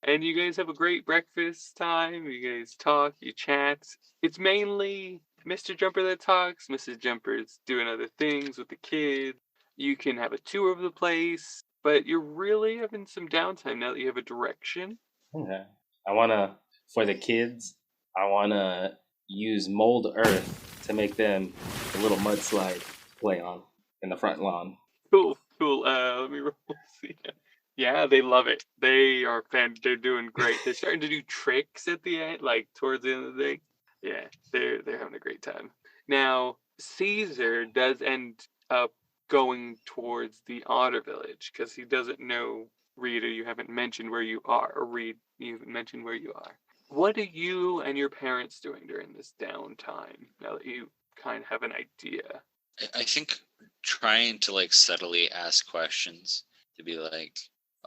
[SPEAKER 1] And you guys have a great breakfast time. You guys talk, you chat. It's mainly Mr. Jumper that talks. Mrs. Jumper's doing other things with the kids. You can have a tour of the place, but you're really having some downtime now that you have a direction.
[SPEAKER 3] Okay. For the kids, I want to use mold earth to make them a little mudslide to play on in the front lawn.
[SPEAKER 1] Cool. Let me roll. See. Yeah, they love it. They are they're doing great. They're starting to do tricks at the end, like towards the end of the day. Yeah, they're having a great time. Now, Caesar does end up going towards the Otter Village because he doesn't know, Rita, you haven't mentioned where you are, or Reed, you haven't mentioned where you are. What are you and your parents doing during this downtime, now that you kind of have an idea?
[SPEAKER 2] I think trying to like subtly ask questions to be like,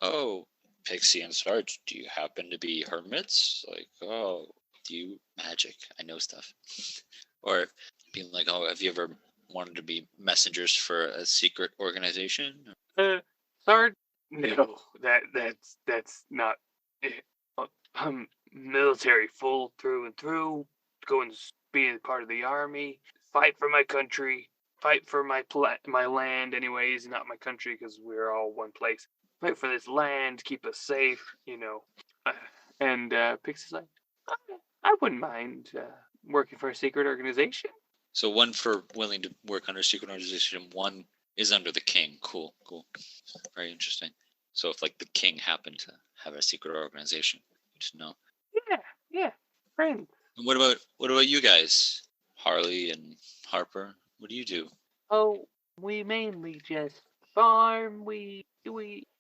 [SPEAKER 2] oh, Pixie and Sarge, do you happen to be hermits? Like, oh, do you magic? I know stuff. Or being like, oh, have you ever wanted to be messengers for a secret organization?
[SPEAKER 1] Sarge, no, that's not it. I'm military full through and through. Go and be a part of the army. Fight for my country. Fight for my land, anyways. Not my country, because we're all one place. Fight for this land. Keep us safe. And Pixie's like, I wouldn't mind working for a secret organization.
[SPEAKER 2] So one for willing to work under a secret organization, and one is under the king. Cool. Very interesting. So if like the king happened to have a secret organization, you just know.
[SPEAKER 1] Yeah, friends.
[SPEAKER 2] And what about you guys, Harley and Harper? What do you do?
[SPEAKER 1] Oh, we mainly just farm. We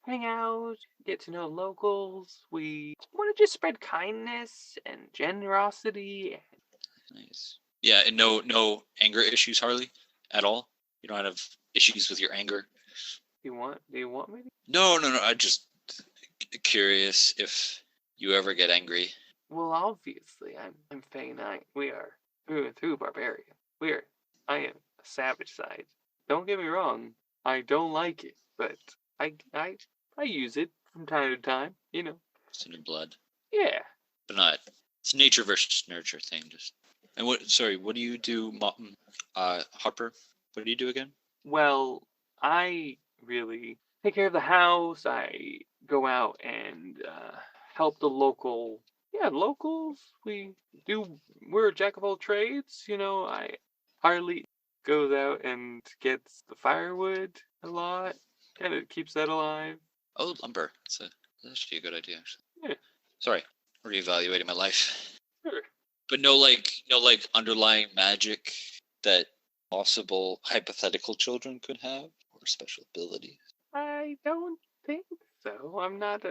[SPEAKER 1] hang out, get to know locals. We want to just spread kindness and generosity.
[SPEAKER 2] Nice. Yeah, and no anger issues, Harley, at all? You don't have issues with your anger?
[SPEAKER 1] Do you want me to?
[SPEAKER 2] No. I'm just curious if you ever get angry.
[SPEAKER 1] Well, obviously, I'm Fey Knight. We are through and through barbarian. I am a savage side. Don't get me wrong. I don't like it, but I use it from time to time.
[SPEAKER 2] It's in your blood.
[SPEAKER 1] Yeah.
[SPEAKER 2] But not. It's a nature versus nurture thing. Just. And what? Sorry, what do you do, Harper? What do you do again?
[SPEAKER 1] Well, I really take care of the house. I go out and help the locals. We're a jack of all trades. Harley goes out and gets the firewood a lot, and it keeps that alive.
[SPEAKER 2] Oh, lumber. That's actually a good idea. Actually.
[SPEAKER 1] Yeah.
[SPEAKER 2] Sorry, reevaluating my life.
[SPEAKER 1] Sure.
[SPEAKER 2] But no underlying magic that possible hypothetical children could have, or special abilities.
[SPEAKER 1] I don't think so. I'm not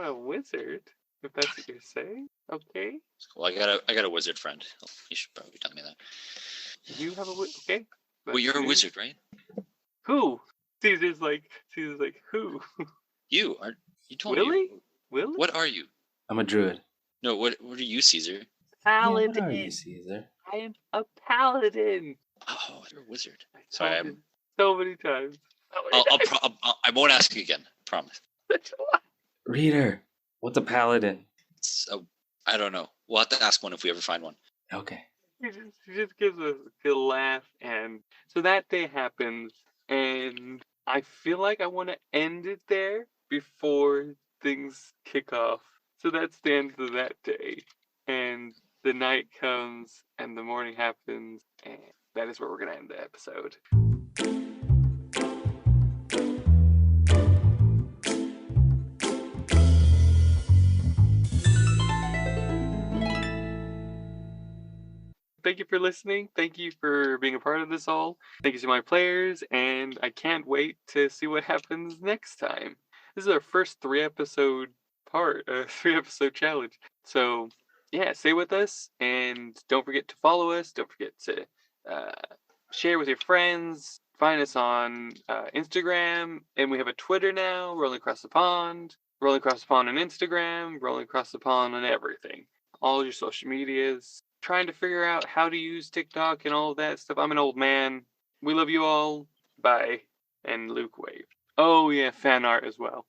[SPEAKER 1] a wizard, if that's what you're saying. Okay.
[SPEAKER 2] Well, I got a wizard friend. You should probably tell me that.
[SPEAKER 1] You have a wizard. Okay.
[SPEAKER 2] Well, you're a wizard, right?
[SPEAKER 1] Who? Caesar's like who?
[SPEAKER 2] You aren't. You told me.
[SPEAKER 1] Willie? Willie?
[SPEAKER 2] What are you?
[SPEAKER 3] I'm a druid.
[SPEAKER 2] No, what are you, Caesar?
[SPEAKER 1] Paladin.
[SPEAKER 3] Yeah, what are you, Caesar?
[SPEAKER 1] I am a paladin.
[SPEAKER 2] Oh, you're a wizard.
[SPEAKER 1] I
[SPEAKER 2] Sorry,
[SPEAKER 1] told you so many times.
[SPEAKER 2] I won't ask you again. I promise.
[SPEAKER 3] Reader, what's a paladin?
[SPEAKER 2] I don't know. We'll have to ask one if we ever find one.
[SPEAKER 3] Okay.
[SPEAKER 1] He just gives a good laugh, and so that day happens, and I feel like I want to end it there before things kick off. So that's the end of that day, and the night comes, and the morning happens, and that is where we're gonna end the episode. Thank you for listening. Thank you for being a part of this all. Thank you to my players, and I can't wait to see what happens next time. This is our first 3-episode challenge. So, yeah, stay with us, and don't forget to follow us. Don't forget to share with your friends. Find us on Instagram, and we have a Twitter now, Rolling Across the Pond. Rolling Across the Pond on Instagram, Rolling Across the Pond on everything. All your social medias. Trying to figure out how to use TikTok and all of that stuff. I'm an old man. We love you all. Bye. And Luke waved. Oh, yeah, fan art as well.